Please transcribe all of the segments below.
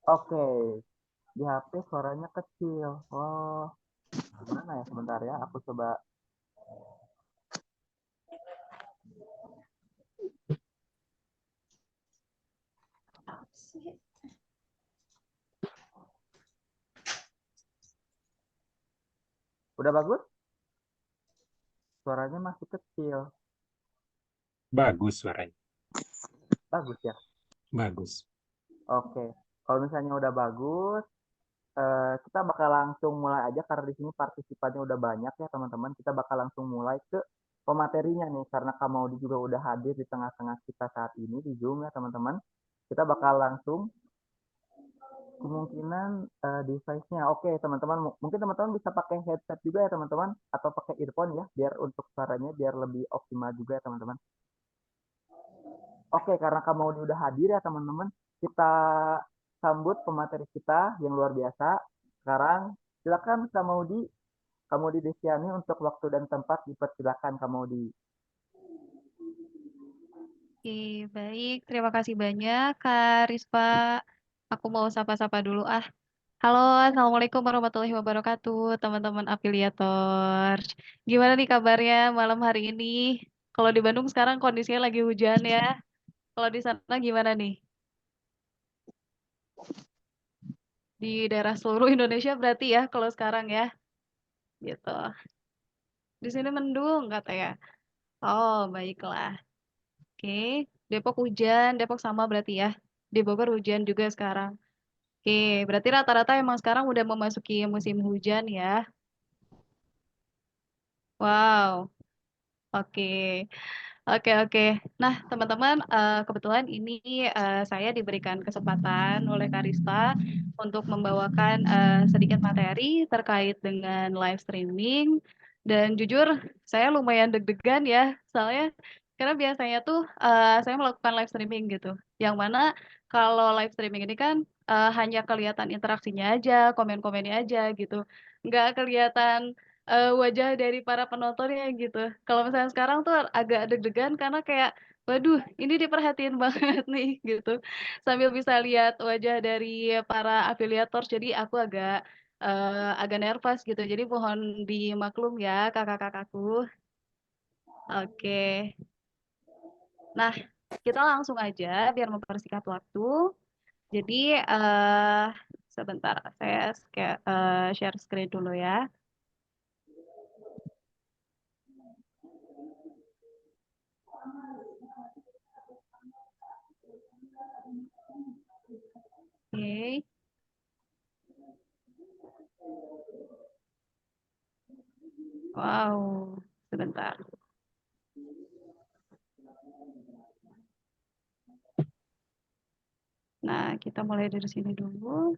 Oke, di HP suaranya kecil. Oh, gimana ya? Sebentar ya, aku coba. Udah bagus? Suaranya masih kecil. Bagus suaranya. Bagus ya? Bagus. Oke. Kalau misalnya udah bagus, kita bakal langsung mulai aja karena di sini partisipannya udah banyak ya teman-teman. Kita bakal langsung mulai ke pematerinya nih karena Kak Maudi juga udah hadir di tengah-tengah kita saat ini di Zoom ya teman-teman. Kita bakal langsung kemungkinan device-nya. Oke, teman-teman, mungkin teman-teman bisa pakai headset juga ya teman-teman atau pakai earphone ya biar untuk suaranya biar lebih optimal juga ya teman-teman. Oke, karena Kak Maudi udah hadir ya teman-teman, kita sambut pemateri kita yang luar biasa. Sekarang silakan Kak Maudi, Kak Maudi Desiani untuk waktu dan tempat dipersilakan Kak Maudi. Oke, baik. Terima kasih banyak, Kak Rispa. Aku mau sapa-sapa dulu ah. Halo, Assalamualaikum warahmatullahi wabarakatuh, teman-teman afiliator. Gimana nih kabarnya malam hari ini? Kalau di Bandung sekarang kondisinya lagi hujan ya. Kalau di sana gimana nih? Di daerah seluruh Indonesia berarti ya kalau sekarang ya, gitu. Di sini mendung katanya. Oh, baiklah. Oke, Depok hujan, Depok sama berarti ya. Di Bogor hujan juga sekarang. Oke, berarti rata-rata emang sekarang udah memasuki musim hujan ya. Wow, oke. Oke, oke. Nah, teman-teman, kebetulan ini saya diberikan kesempatan oleh Karista untuk membawakan sedikit materi terkait dengan live streaming. Dan jujur, saya lumayan deg-degan ya, soalnya karena biasanya tuh saya melakukan live streaming gitu. Yang mana kalau live streaming ini kan hanya kelihatan interaksinya aja, komen-komennya aja gitu. Nggak kelihatan wajah dari para penontonnya gitu. Kalau misalnya sekarang tuh agak deg-degan karena kayak, waduh, ini diperhatiin banget nih gitu. Sambil bisa lihat wajah dari para afiliator, jadi aku agak nervous gitu. Jadi mohon dimaklum ya kakak-kakakku. Oke. Nah, kita langsung aja biar mempersingkat waktu. Jadi sebentar, saya share screen dulu ya. Oke. Wow, sebentar. Nah, kita mulai dari sini dulu.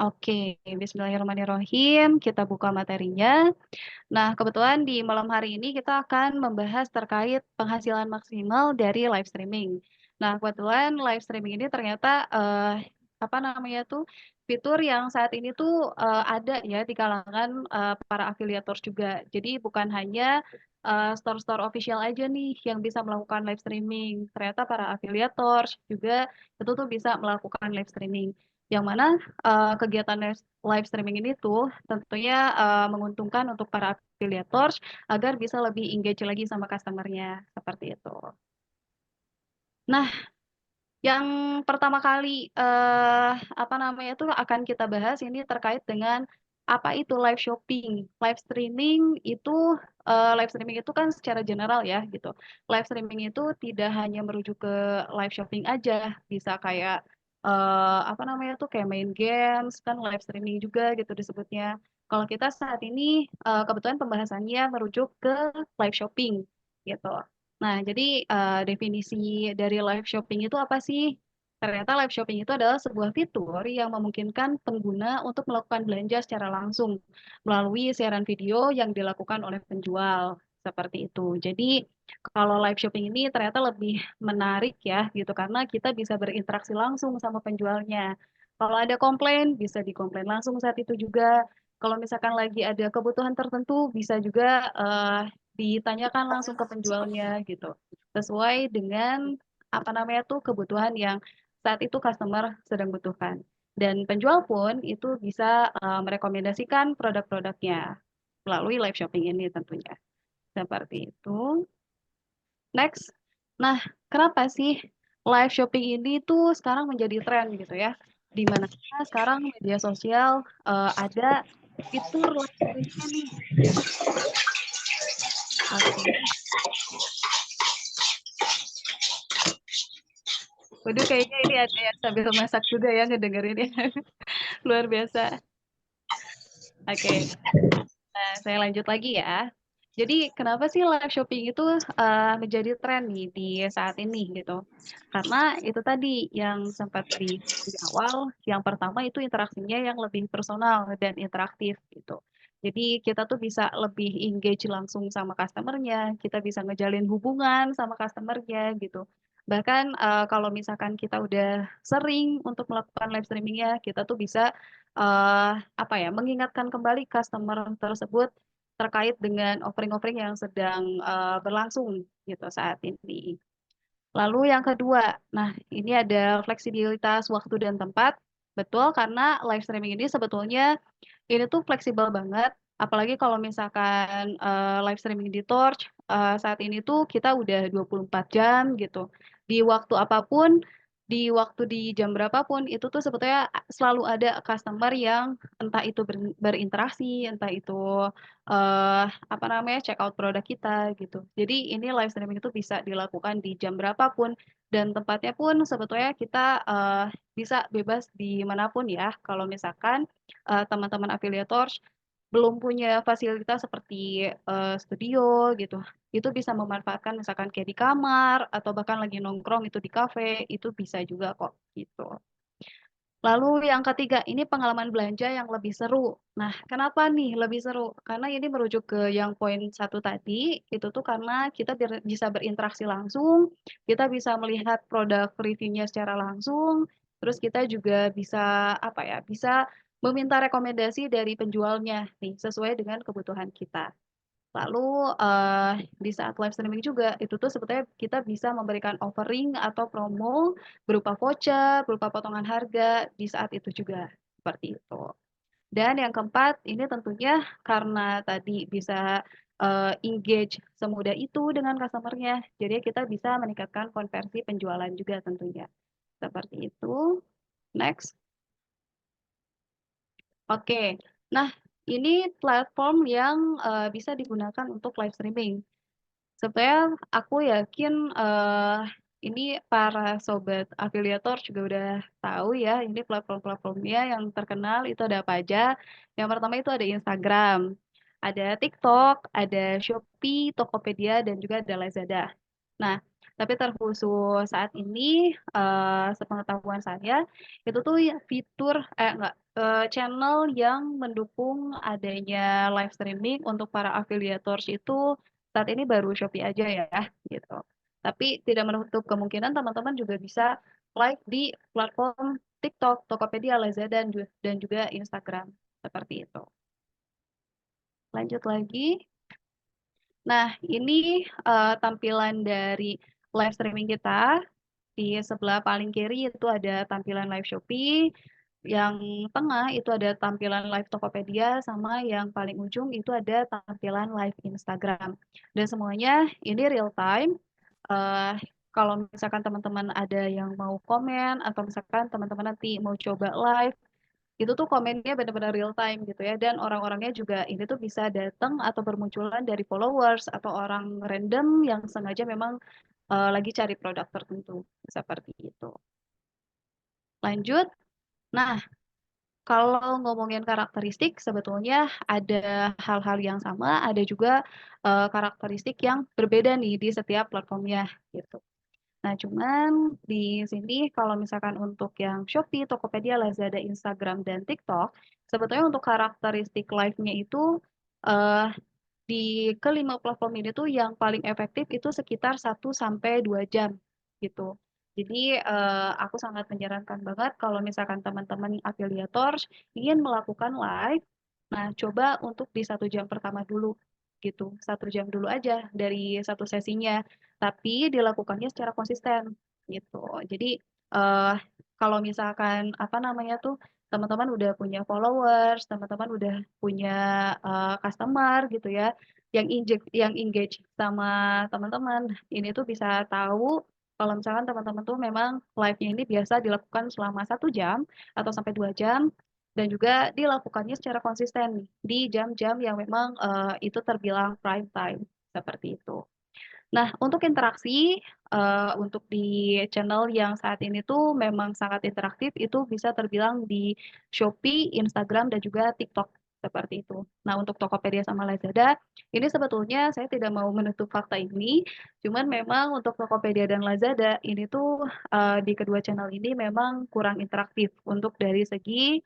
Oke, Bismillahirrahmanirrahim. Kita buka materinya. Nah, kebetulan di malam hari ini kita akan membahas terkait penghasilan maksimal dari live streaming. Nah, kebetulan live streaming ini ternyata apa namanya tuh fitur yang saat ini tuh ada ya di kalangan para afiliator juga. Jadi bukan hanya store-store official aja nih yang bisa melakukan live streaming. Ternyata para afiliator juga itu tuh bisa melakukan live streaming. Yang mana kegiatan live streaming ini tuh tentunya menguntungkan untuk para affiliators agar bisa lebih engage lagi sama customernya seperti itu. Nah, yang pertama kali apa namanya itu akan kita bahas ini terkait dengan apa itu live shopping. Live streaming itu kan secara general ya gitu. Live streaming itu tidak hanya merujuk ke live shopping aja, bisa kayak apa namanya tuh kayak main games kan live streaming juga gitu disebutnya. Kalau kita saat ini kebetulan pembahasannya merujuk ke live shopping gitu. Nah, jadi definisi dari live shopping itu apa sih? Ternyata live shopping itu adalah sebuah fitur yang memungkinkan pengguna untuk melakukan belanja secara langsung melalui siaran video yang dilakukan oleh penjual. Seperti itu. Jadi, kalau live shopping ini ternyata lebih menarik ya, gitu, karena kita bisa berinteraksi langsung sama penjualnya. Kalau ada komplain, bisa dikomplain langsung saat itu juga. Kalau misalkan lagi ada kebutuhan tertentu, bisa juga ditanyakan langsung ke penjualnya gitu sesuai dengan apa namanya tuh kebutuhan yang saat itu customer sedang butuhkan. Dan penjual pun itu bisa merekomendasikan produk-produknya melalui live shopping ini tentunya. Seperti itu. Next. Nah, kenapa sih live shopping ini tuh sekarang menjadi tren gitu ya? Di mana sekarang media sosial ada fitur live streaming nih. Oke. Waduh, kayaknya ini ada yang sambil masak juga ya ngedengerin ya. Luar biasa. Oke. Nah, saya lanjut lagi ya. Jadi kenapa sih live shopping itu menjadi tren nih di saat ini gitu? Karena itu tadi yang sempat di awal, yang pertama itu interaksinya yang lebih personal dan interaktif gitu. Jadi kita tuh bisa lebih engage langsung sama customer-nya, kita bisa ngejalin hubungan sama customer-nya gitu. Bahkan kalau misalkan kita udah sering untuk melakukan live streaming-nya, kita tuh bisa apa ya, mengingatkan kembali customer tersebut terkait dengan offering-offering yang sedang berlangsung gitu saat ini. Lalu yang kedua, nah ini ada fleksibilitas waktu dan tempat. Betul, karena live streaming ini sebetulnya ini tuh fleksibel banget. Apalagi kalau misalkan live streaming di Torch, saat ini tuh kita udah 24 jam gitu. Di waktu apapun, di waktu di jam berapapun, itu tuh sebetulnya selalu ada customer yang entah itu berinteraksi, entah itu apa namanya, check out produk kita gitu. Jadi ini live streaming itu bisa dilakukan di jam berapapun dan tempatnya pun sebetulnya kita bisa bebas di manapun ya. Kalau misalkan teman-teman afiliator belum punya fasilitas seperti studio gitu, itu bisa memanfaatkan misalkan kayak di kamar atau bahkan lagi nongkrong itu di kafe, itu bisa juga kok gitu. Lalu yang ketiga, ini pengalaman belanja yang lebih seru. Nah, kenapa nih lebih seru? Karena ini merujuk ke yang poin satu tadi, itu tuh karena kita bisa berinteraksi langsung, kita bisa melihat produk reviewnya secara langsung, terus kita juga bisa apa ya, bisa meminta rekomendasi dari penjualnya nih, sesuai dengan kebutuhan kita. Lalu di saat live streaming juga itu tuh sebetulnya kita bisa memberikan offering atau promo berupa voucher, berupa potongan harga di saat itu juga seperti itu. Dan yang keempat ini tentunya karena tadi bisa engage semudah itu dengan customer-nya, jadi kita bisa meningkatkan konversi penjualan juga tentunya. Seperti itu. Next. Oke. Nah, ini platform yang bisa digunakan untuk live streaming. Sebenarnya aku yakin ini para sobat afiliator juga udah tahu ya, ini platform-platformnya yang terkenal itu ada apa aja. Yang pertama itu ada Instagram, ada TikTok, ada Shopee, Tokopedia, dan juga ada Lazada. Nah, tapi terkhusus saat ini, sepengetahuan saya, itu tuh ya fitur, enggak, channel yang mendukung adanya live streaming untuk para afiliators itu saat ini baru Shopee aja ya, gitu. Tapi tidak menutup kemungkinan teman-teman juga bisa live di platform TikTok, Tokopedia, Lazada, dan juga Instagram. Seperti itu. Lanjut lagi. Nah, ini tampilan dari live streaming kita. Di sebelah paling kiri itu ada tampilan live Shopee, yang tengah itu ada tampilan live Tokopedia, sama yang paling ujung itu ada tampilan live Instagram. Dan semuanya ini real time. Eh, kalau misalkan teman-teman ada yang mau komen atau misalkan teman-teman nanti mau coba live, itu tuh komennya benar-benar real time gitu ya, dan orang-orangnya juga ini tuh bisa datang atau bermunculan dari followers atau orang random yang sengaja memang lagi cari produk tertentu seperti itu. Lanjut. Nah, kalau ngomongin karakteristik sebetulnya ada hal-hal yang sama, ada juga karakteristik yang berbeda nih di setiap platformnya gitu. Nah, cuman di sini kalau misalkan untuk yang Shopee, Tokopedia, Lazada, Instagram, dan TikTok, sebetulnya untuk karakteristik live-nya itu eh, di kelima platform ini tuh yang paling efektif itu sekitar 1 sampai 2 jam gitu. Jadi aku sangat menyarankan banget kalau misalkan teman-teman afiliator ingin melakukan live, nah coba untuk di 1 jam pertama dulu gitu, 1 jam dulu aja dari satu sesinya, tapi dilakukannya secara konsisten gitu. Jadi eh kalau misalkan apa namanya tuh teman-teman udah punya followers, teman-teman udah punya customer gitu ya, yang engage sama teman-teman, ini tuh bisa tahu kalau misalkan teman-teman tuh memang live-nya ini biasa dilakukan selama 1 jam atau sampai 2 jam dan juga dilakukannya secara konsisten nih, di jam-jam yang memang itu terbilang prime time seperti itu. Nah, untuk interaksi, untuk di channel yang saat ini tuh memang sangat interaktif, itu bisa terbilang di Shopee, Instagram, dan juga TikTok, seperti itu. Nah, untuk Tokopedia sama Lazada, ini sebetulnya saya tidak mau menutup fakta ini, cuman memang untuk Tokopedia dan Lazada, ini tuh di kedua channel ini memang kurang interaktif untuk dari segi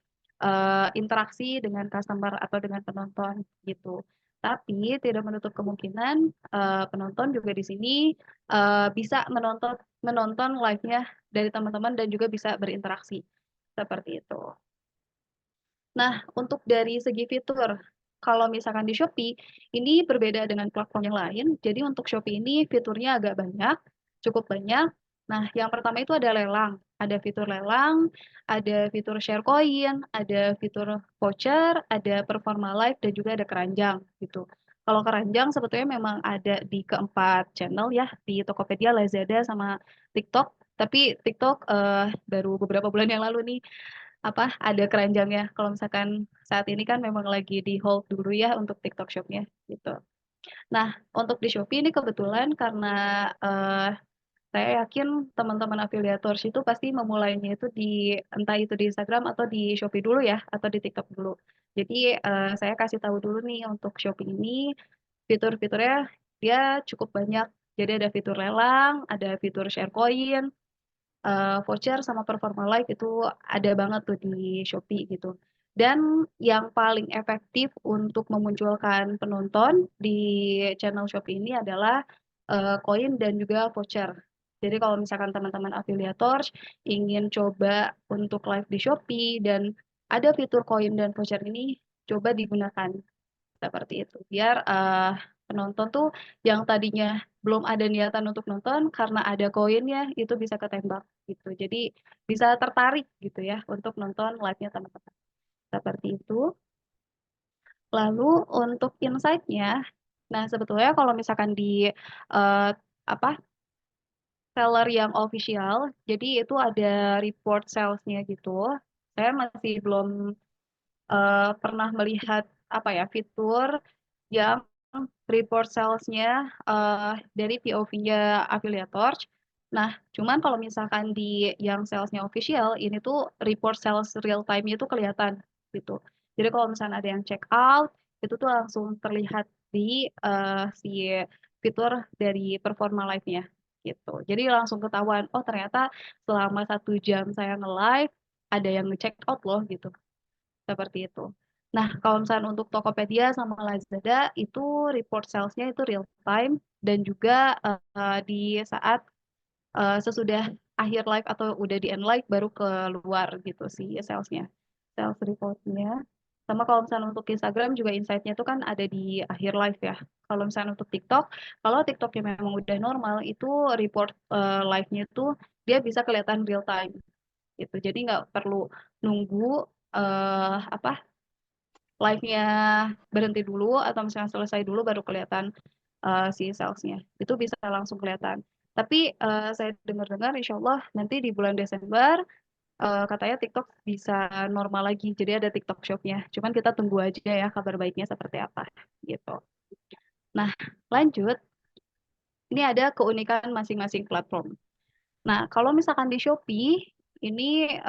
interaksi dengan customer atau dengan penonton gitu. Tapi tidak menutup kemungkinan penonton juga di sini bisa menonton menonton live-nya dari teman-teman dan juga bisa berinteraksi seperti itu. Nah, untuk dari segi fitur, kalau misalkan di Shopee, ini berbeda dengan platform yang lain. Jadi untuk Shopee ini fiturnya agak banyak, cukup banyak. Nah, yang pertama itu ada lelang. Ada fitur lelang, ada fitur share coin, ada fitur voucher, ada performa live, dan juga ada keranjang gitu. Kalau keranjang sebetulnya memang ada di keempat channel ya, di Tokopedia, Lazada, sama TikTok. Tapi TikTok baru beberapa bulan yang lalu nih ada keranjangnya. Kalau misalkan saat ini kan memang lagi di hold dulu ya untuk TikTok Shop-nya gitu. Nah, untuk di Shopee ini kebetulan karena eh, saya yakin teman-teman afiliator itu pasti memulainya itu di entah itu di Instagram atau di Shopee dulu ya atau di TikTok dulu. Jadi saya kasih tahu dulu nih untuk Shopee ini fitur-fiturnya dia cukup banyak. Jadi ada fitur lelang, ada fitur share coin, voucher sama performa live itu ada banget tuh di Shopee gitu. Dan yang paling efektif untuk memunculkan penonton di channel Shopee ini adalah koin dan juga voucher. Jadi kalau misalkan teman-teman afiliator ingin coba untuk live di Shopee dan ada fitur koin dan voucher ini, coba digunakan seperti itu. Biar penonton tuh yang tadinya belum ada niatan untuk nonton karena ada koinnya itu bisa ketembak gitu. Jadi bisa tertarik gitu ya untuk nonton live-nya teman-teman. Seperti itu. Lalu untuk insight-nya, nah sebetulnya kalau misalkan di eh, apa seller yang official, jadi itu ada report sales-nya gitu. Saya masih belum pernah melihat fitur yang report sales-nya dari POV-nya afiliator. Nah, cuman kalau misalkan di yang sales-nya official, ini tuh report sales real time-nya itu kelihatan gitu. Jadi kalau misalnya ada yang check out, itu tuh langsung terlihat di si fitur dari performa live-nya gitu. Jadi langsung ketahuan, oh ternyata selama 1 jam saya nge-live, ada yang nge-check out loh gitu. Seperti itu. Nah, kalau misalnya untuk Tokopedia sama Lazada itu report sales-nya itu real time dan juga di saat sesudah akhir live atau udah di end live baru keluar gitu sih sales-nya. Sales report-nya. Sama kalau misalnya untuk Instagram juga insight-nya itu kan ada di akhir live ya. Kalau misalnya untuk TikTok, kalau TikTok-nya memang udah normal itu report live-nya itu dia bisa kelihatan real time gitu. Jadi nggak perlu nunggu eh apa live-nya berhenti dulu atau misalnya selesai dulu baru kelihatan si sales-nya. Itu bisa langsung kelihatan. Tapi saya dengar-dengar insya Allah nanti di bulan Desember katanya TikTok bisa normal lagi. Jadi ada TikTok Shop-nya. Cuman kita tunggu aja ya kabar baiknya seperti apa gitu. Nah, lanjut. Ini ada keunikan masing-masing platform. Nah, kalau misalkan di Shopee, ini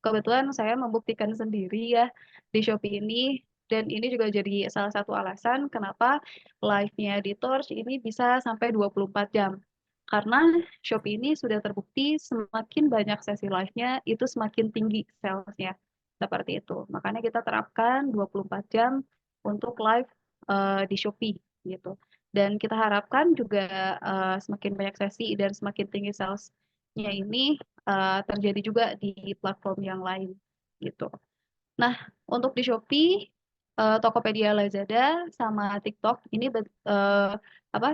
kebetulan saya membuktikan sendiri ya di Shopee ini, dan ini juga jadi salah satu alasan kenapa live-nya di Torch ini bisa sampai 24 jam. Karena Shopee ini sudah terbukti semakin banyak sesi live-nya, itu semakin tinggi sales-nya. Seperti itu. Makanya kita terapkan 24 jam untuk live di Shopee gitu. Dan kita harapkan juga semakin banyak sesi dan semakin tinggi sales-nya ini terjadi juga di platform yang lain gitu. Nah, untuk di Shopee, Tokopedia, Lazada, sama TikTok ini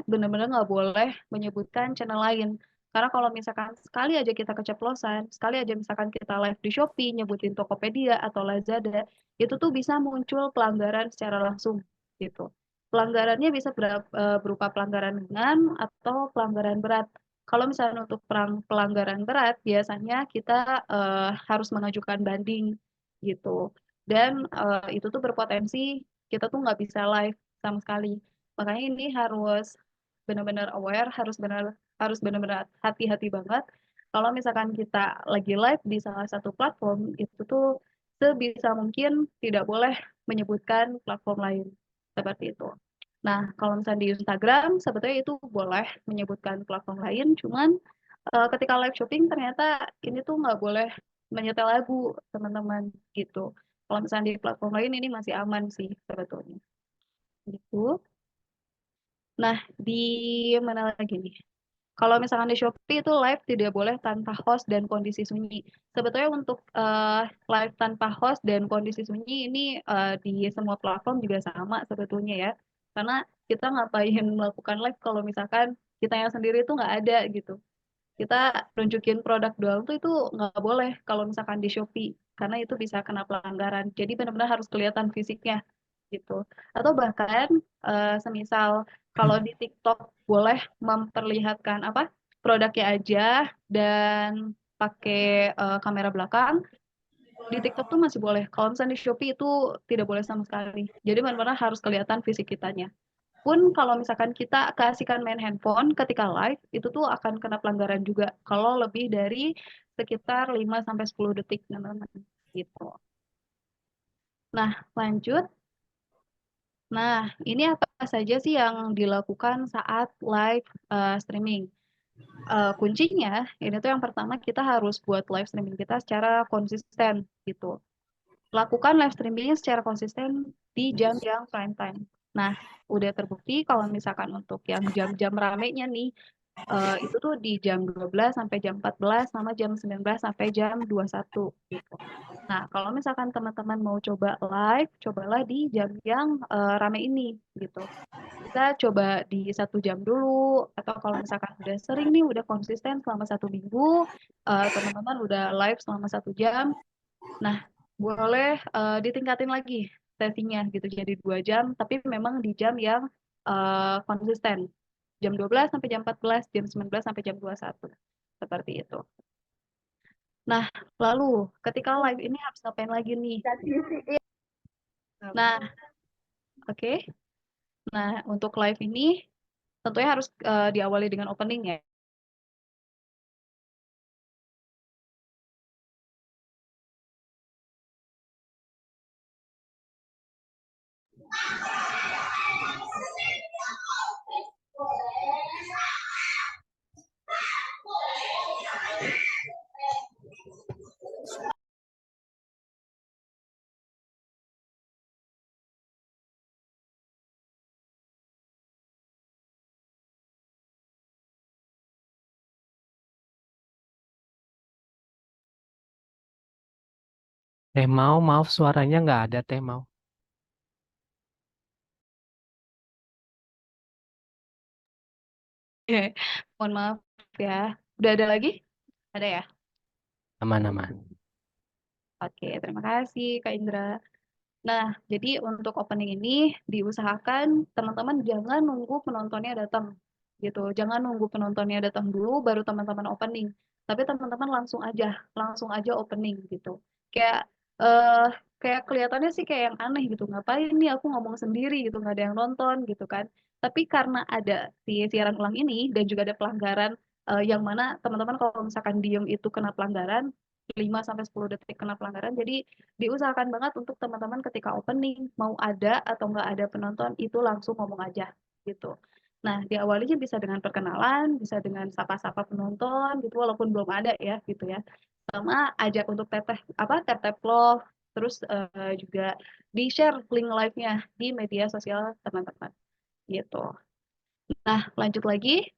benar-benar nggak boleh menyebutkan channel lain Karena kalau misalkan sekali aja kita keceplosan, sekali aja misalkan kita live di Shopee, nyebutin Tokopedia atau Lazada, itu tuh bisa muncul pelanggaran secara langsung gitu. Pelanggarannya bisa berupa pelanggaran ringan atau pelanggaran berat. Kalau misalnya untuk pelanggaran berat, biasanya kita harus mengajukan banding gitu. Dan itu tuh berpotensi kita tuh nggak bisa live sama sekali. Makanya ini harus benar-benar aware, harus benar-benar hati-hati banget. Kalau misalkan kita lagi live di salah satu platform, itu tuh sebisa mungkin tidak boleh menyebutkan platform lain. Seperti itu. Nah, kalau misalnya di Instagram, sebetulnya itu boleh menyebutkan platform lain, cuman ketika live shopping ternyata ini tuh nggak boleh menyetel lagu, teman-teman, gitu. Kalau misalnya di platform lain ini masih aman sih sebetulnya. Gitu. Nah, di mana lagi nih? Kalau misalkan di Shopee itu live tidak boleh tanpa host dan kondisi sunyi. Sebetulnya untuk live tanpa host dan kondisi sunyi ini di semua platform juga sama sebetulnya ya. Karena kita ngapain melakukan live kalau misalkan kita yang sendiri itu nggak ada gitu. Kita nunjukin produk doang tuh itu nggak boleh kalau misalkan di Shopee. Karena itu bisa kena pelanggaran. Jadi benar-benar harus kelihatan fisiknya gitu. Atau bahkan semisal kalau di TikTok boleh memperlihatkan apa produknya aja dan pakai kamera belakang, di TikTok tuh masih boleh. Kalau misalnya di Shopee itu tidak boleh sama sekali. Jadi benar-benar harus kelihatan fisik kitanya. Pun kalau misalkan kita keasikan main handphone ketika live, itu tuh akan kena pelanggaran juga. Kalau lebih dari sekitar 5 sampai 10 detik, teman-teman. Gitu. Nah, lanjut. Nah, ini apa saja sih yang dilakukan saat live streaming? Kuncinya, ini tuh yang pertama kita harus buat live streaming kita secara konsisten gitu. Lakukan live streaming secara konsisten di jam yang prime time. Nah, udah terbukti kalau misalkan untuk yang jam-jam ramenya nih, itu tuh di jam 12 sampai jam 14 sama jam 19 sampai jam 21 gitu. Nah, kalau misalkan teman-teman mau coba live, cobalah di jam yang rame ini gitu. Kita coba di 1 jam dulu, atau kalau misalkan udah sering nih, udah konsisten selama 1 minggu, teman-teman udah live selama 1 jam, nah boleh ditingkatin lagi sesinya gitu jadi 2 jam, tapi memang di jam yang konsisten. Jam 12 sampai jam 14, jam 19 sampai jam 21. Seperti itu. Nah, lalu ketika live ini harus ngapain lagi nih? Nah, oke. Nah, untuk live ini tentunya harus diawali dengan opening ya. Teh Mau, maaf suaranya nggak ada Teh Mau. Oke, mohon maaf ya. Udah ada lagi? Ada ya? Aman-aman. Oke, terima kasih Kak Indra. Nah, jadi untuk opening ini diusahakan teman-teman jangan nunggu penontonnya datang gitu. Jangan nunggu penontonnya datang dulu baru teman-teman opening. Tapi teman-teman langsung aja opening gitu. Kayak eh kayak kelihatannya sih kayak yang aneh gitu. Ngapain nih aku ngomong sendiri gitu, nggak ada yang nonton gitu kan. Tapi karena ada si siaran ulang ini dan juga ada pelanggaran yang mana teman-teman kalau misalkan diem itu kena pelanggaran 5 sampai 10 detik kena pelanggaran. Jadi diusahakan banget untuk teman-teman ketika opening mau ada atau nggak ada penonton itu langsung ngomong aja gitu. Nah, diawalinya bisa dengan perkenalan, bisa dengan sapa-sapa penonton gitu walaupun belum ada ya gitu ya. Sama ajak untuk teteh apa tap love, terus juga di-share link live-nya di media sosial teman-teman gitu. Nah, lanjut lagi.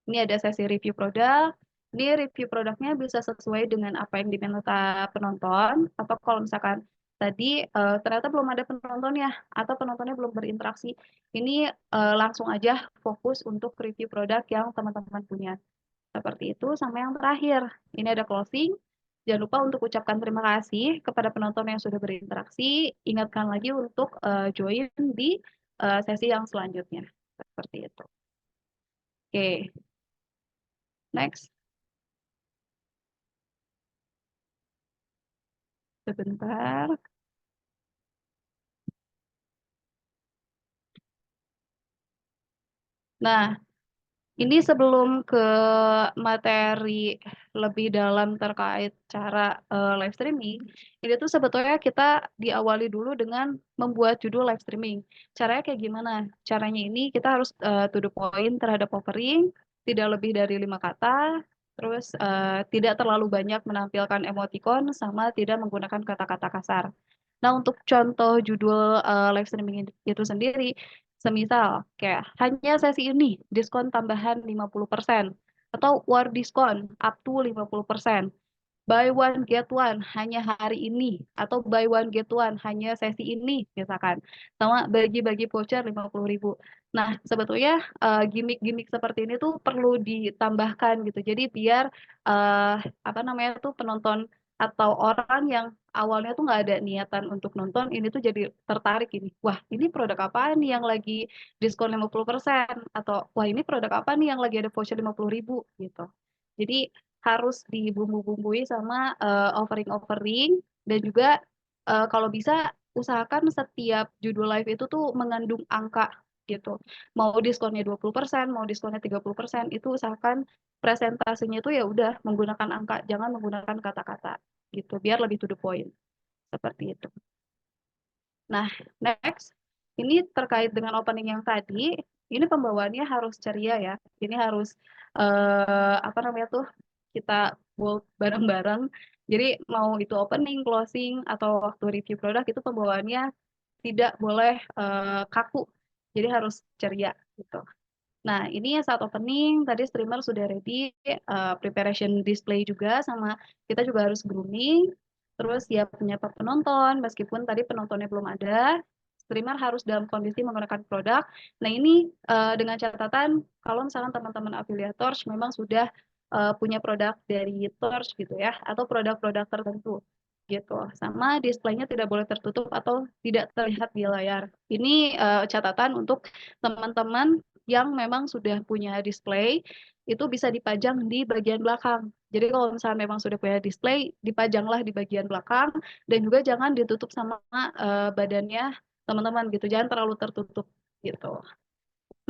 Ini ada sesi review produk. Ini review produknya bisa sesuai dengan apa yang diminta penonton, atau kalau misalkan tadi ternyata belum ada penontonnya, atau penontonnya belum berinteraksi. Ini langsung aja fokus untuk review produk yang teman-teman punya. Seperti itu. Sama yang terakhir, ini ada closing. Jangan lupa untuk ucapkan terima kasih kepada penonton yang sudah berinteraksi. Ingatkan lagi untuk join di sesi yang selanjutnya. Seperti itu. Oke, next. Sebentar. Nah, ini sebelum ke materi lebih dalam terkait cara live streaming, ini tuh sebetulnya kita diawali dulu dengan membuat judul live streaming. Caranya kayak gimana? Caranya ini kita harus to the point terhadap offering, tidak lebih dari 5 kata, terus tidak terlalu banyak menampilkan emoticon, sama tidak menggunakan kata-kata kasar. Nah, untuk contoh judul live streaming itu sendiri, semisal kayak hanya sesi ini diskon tambahan 50% atau war diskon up to 50%. Buy one get one hanya hari ini atau buy one get one hanya sesi ini misalkan. Sama bagi-bagi voucher 50.000. Nah, sebetulnya gimmick-gimmick seperti ini tuh perlu ditambahkan gitu. Jadi biar apa namanya tuh penonton atau orang yang awalnya tuh nggak ada niatan untuk nonton, ini tuh jadi tertarik ini. Wah, ini produk apa nih yang lagi diskon 50%? Atau wah, ini produk apa nih yang lagi ada voucher 50.000 gitu. Jadi harus dibumbu-bumbui sama offering-offering, dan juga kalau bisa usahakan setiap judul live itu tuh mengandung angka gitu. Mau diskonnya 20%, mau diskonnya 30%, itu usahakan presentasinya itu ya udah menggunakan angka, jangan menggunakan kata-kata gitu, biar lebih to the point. Seperti itu. Nah, next, ini terkait dengan opening yang tadi, ini pembawaannya harus ceria ya. Ini harus apa namanya tuh, kita bold bareng-bareng. Jadi mau itu opening, closing, atau waktu review produk itu pembawaannya tidak boleh kaku. Jadi harus ceria gitu. Nah, ini saat opening, tadi streamer sudah ready, preparation display juga, sama kita juga harus grooming, terus siap menyapa penonton, meskipun tadi penontonnya belum ada, streamer harus dalam kondisi menggunakan produk. Nah, ini dengan catatan, kalau misalkan teman-teman afiliators memang sudah punya produk dari Torch gitu ya, atau produk-produk tertentu gitu. Sama displaynya tidak boleh tertutup atau tidak terlihat di layar. Ini catatan untuk teman-teman yang memang sudah punya display, itu bisa dipajang di bagian belakang. Jadi kalau misalnya memang sudah punya display, dipajanglah di bagian belakang, dan juga jangan ditutup sama badannya teman-teman gitu, jangan terlalu tertutup gitu.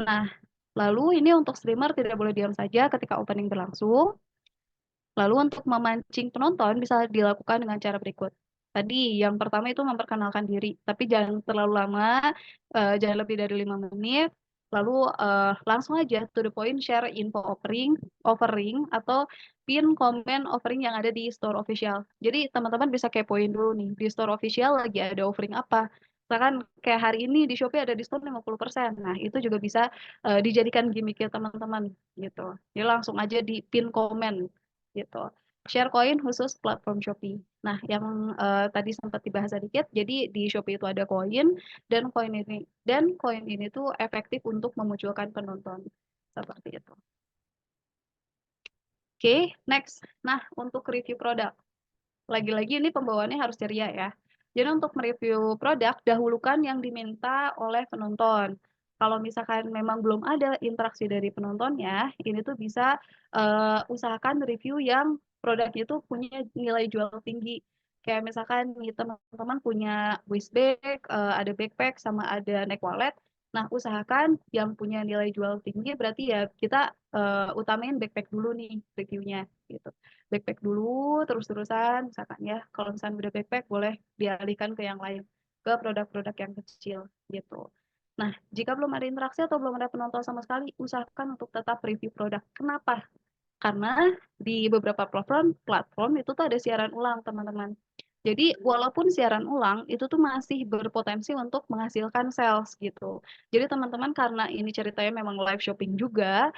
Nah, lalu ini untuk streamer tidak boleh diam saja ketika opening berlangsung. Lalu untuk memancing penonton bisa dilakukan dengan cara berikut. Tadi yang pertama itu memperkenalkan diri, tapi jangan terlalu lama, jangan lebih dari 5 menit. Lalu langsung aja to the point, share info offering atau pin komen offering yang ada di store official. Jadi teman-teman bisa kepoin dulu nih, di store official lagi ada offering apa. Misalkan kayak hari ini di Shopee ada diskon 50%. Nah, itu juga bisa dijadikan gimmicknya teman-teman gitu. Jadi langsung aja di pin komen gitu. Share koin khusus platform Shopee. Nah, yang tadi sempat dibahas sedikit, jadi di Shopee itu ada koin, dan koin ini tuh efektif untuk memunculkan penonton. Seperti itu. Oke, next. Nah, untuk review produk. Lagi-lagi ini pembawaannya harus ceria ya. Jadi untuk mereview produk, dahulukan yang diminta oleh penonton. Kalau misalkan memang belum ada interaksi dari penontonnya, ini tuh bisa usahakan review yang produknya itu punya nilai jual tinggi. Kayak misalkan nih teman-teman punya waist bag, ada backpack, sama ada neck wallet. Nah, usahakan yang punya nilai jual tinggi, berarti ya kita utamain backpack dulu nih reviewnya gitu. Backpack dulu terus-terusan misalkan ya, kalau misalkan udah backpack boleh dialihkan ke yang lain, ke produk-produk yang kecil gitu. Nah, jika belum ada interaksi atau belum ada penonton sama sekali, usahakan untuk tetap review produk. Kenapa? Karena di beberapa platform itu tuh ada siaran ulang, teman-teman. Jadi walaupun siaran ulang itu tuh masih berpotensi untuk menghasilkan sales gitu. Jadi teman-teman karena ini ceritanya memang live shopping juga,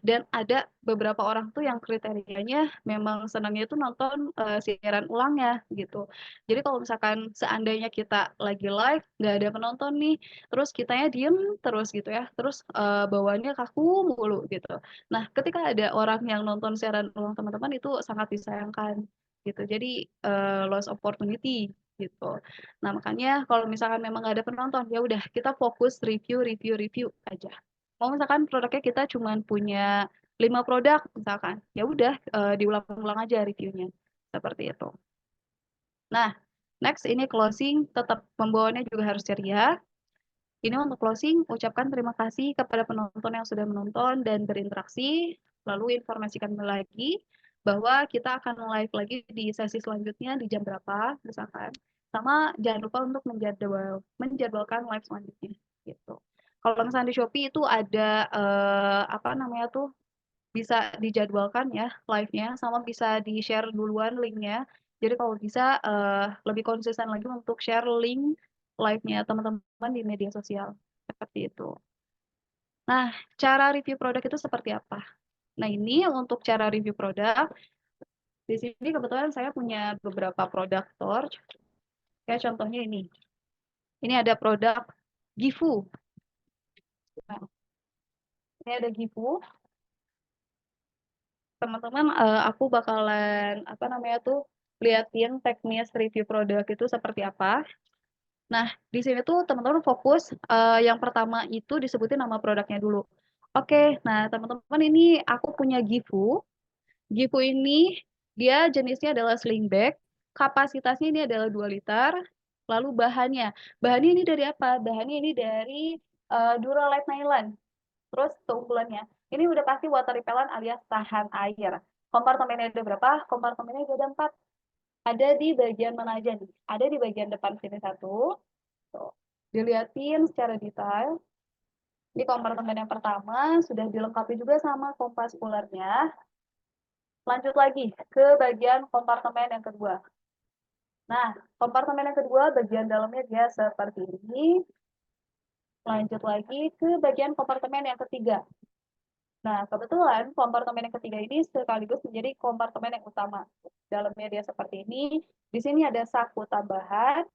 dan ada beberapa orang tuh yang kriterianya memang senangnya tuh nonton, siaran ulangnya gitu. Jadi kalau misalkan seandainya kita lagi live, nggak ada penonton nih, terus kitanya diem terus gitu ya, terus, bawaannya kaku mulu gitu. Nah ketika ada orang yang nonton siaran ulang teman-teman itu sangat disayangkan gitu. Jadi loss opportunity gitu. Nah, makanya kalau misalkan memang nggak ada penonton, ya udah kita fokus review aja. Mau misalkan produknya kita cuma punya 5 produk misalkan, ya udah diulang-ulang aja reviewnya. Seperti itu. Nah, next ini closing, tetap pembawaannya juga harus ceria. Ini untuk closing, ucapkan terima kasih kepada penonton yang sudah menonton dan berinteraksi. Lalu informasikan lagi bahwa kita akan live lagi di sesi selanjutnya di jam berapa, misalkan. Sama jangan lupa untuk menjadwalkan live selanjutnya. Gitu. Kalau misalnya di Shopee itu ada apa namanya tuh bisa dijadwalkan ya live-nya, sama bisa di-share duluan link-nya. Jadi kalau bisa lebih konsisten lagi untuk share link live-nya teman-teman di media sosial. Seperti itu. Nah, cara review produk itu seperti apa? Nah, ini untuk cara review produk. Di sini kebetulan saya punya beberapa produk torch. Kayak contohnya ini. Ini ada produk Gifu. Nah, ini ada Gifu. Teman-teman, aku bakalan apa namanya tuh liatin teknis review produk itu seperti apa. Nah, di sini tuh teman-teman fokus yang pertama itu disebutin nama produknya dulu. Oke, nah teman-teman ini aku punya Gifu. Gifu ini dia jenisnya adalah sling bag. Kapasitasnya ini adalah 2 liter. Lalu bahannya ini dari apa? Bahannya ini dari Duralite nylon. Terus keunggulannya, ini udah pasti water repellent alias tahan air. Kompartemennya ada berapa? Kompartemennya ada 4. Ada di bagian mana aja nih? Ada di bagian depan sini 1. Tuh. Dilihatin secara detail. Di kompartemen yang pertama sudah dilengkapi juga sama kompas coolernya. Lanjut lagi ke bagian kompartemen yang kedua. Nah, kompartemen yang kedua bagian dalamnya dia seperti ini. Lanjut lagi ke bagian kompartemen yang ketiga. Nah, kebetulan kompartemen yang ketiga ini sekaligus menjadi kompartemen yang utama. Dalamnya dia seperti ini. Di sini ada saku tambahan.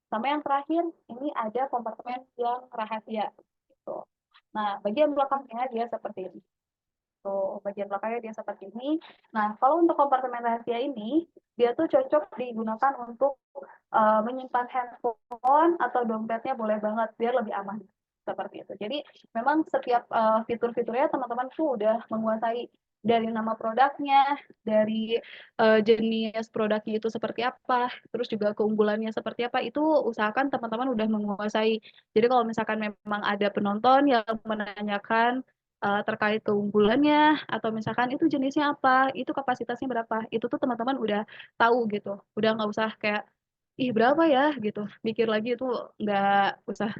Sama yang terakhir, ini ada kompartemen yang rahasia. Gitu. Nah, bagian belakangnya dia seperti ini. Tuh, bagian belakangnya dia seperti ini. Nah, kalau untuk kompartemen rahasia ini, dia tuh cocok digunakan untuk menyimpan handphone atau dompetnya boleh banget, biar lebih aman. Seperti itu. Jadi, memang setiap fitur-fiturnya teman-teman tuh udah menguasai dari nama produknya, dari jenis produknya itu seperti apa, terus juga keunggulannya seperti apa, itu usahakan teman-teman udah menguasai. Jadi kalau misalkan memang ada penonton yang menanyakan terkait keunggulannya atau misalkan itu jenisnya apa, itu kapasitasnya berapa, itu tuh teman-teman udah tahu gitu, udah nggak usah kayak ih berapa ya gitu, mikir lagi itu nggak usah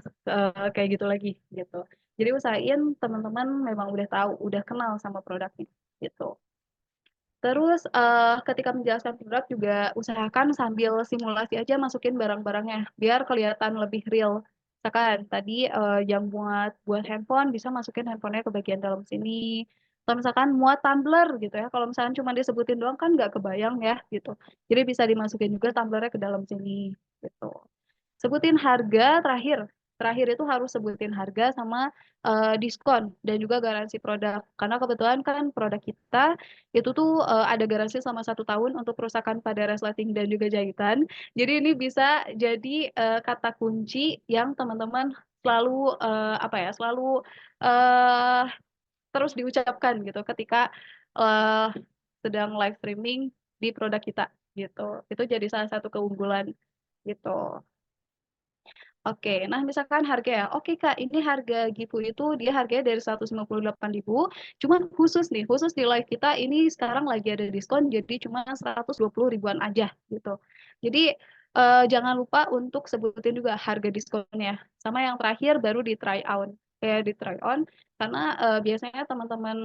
kayak gitu lagi gitu. Jadi usahain teman-teman memang udah tahu, udah kenal sama produknya gitu. Terus ketika menjelaskan produk juga usahakan sambil simulasi aja masukin barang-barangnya biar kelihatan lebih real. Misalkan tadi yang buat handphone bisa masukin handphonenya ke bagian dalam sini. Atau misalkan muat tumbler gitu ya. Kalau misalkan cuma disebutin doang kan nggak kebayang ya gitu. Jadi bisa dimasukin juga tumblernya ke dalam sini gitu. Sebutin harga terakhir. Terakhir itu harus sebutin harga sama diskon dan juga garansi produk. Karena kebetulan kan produk kita itu tuh ada garansi selama 1 tahun untuk kerusakan pada resleting dan juga jahitan. Jadi ini bisa jadi kata kunci yang teman-teman selalu apa ya, selalu eh, terus diucapkan gitu ketika eh, sedang live streaming di produk kita gitu. Itu jadi salah satu keunggulan gitu. Oke, nah misalkan harga ya, oke Kak, ini harga Gifu itu dia harganya dari 158.000, cuman khusus nih, khusus di live kita ini sekarang lagi ada diskon, jadi cuma 120 ribuan aja gitu. Jadi jangan lupa untuk sebutin juga harga diskonnya. Sama yang terakhir baru di try on, kayak di try on, karena biasanya teman-teman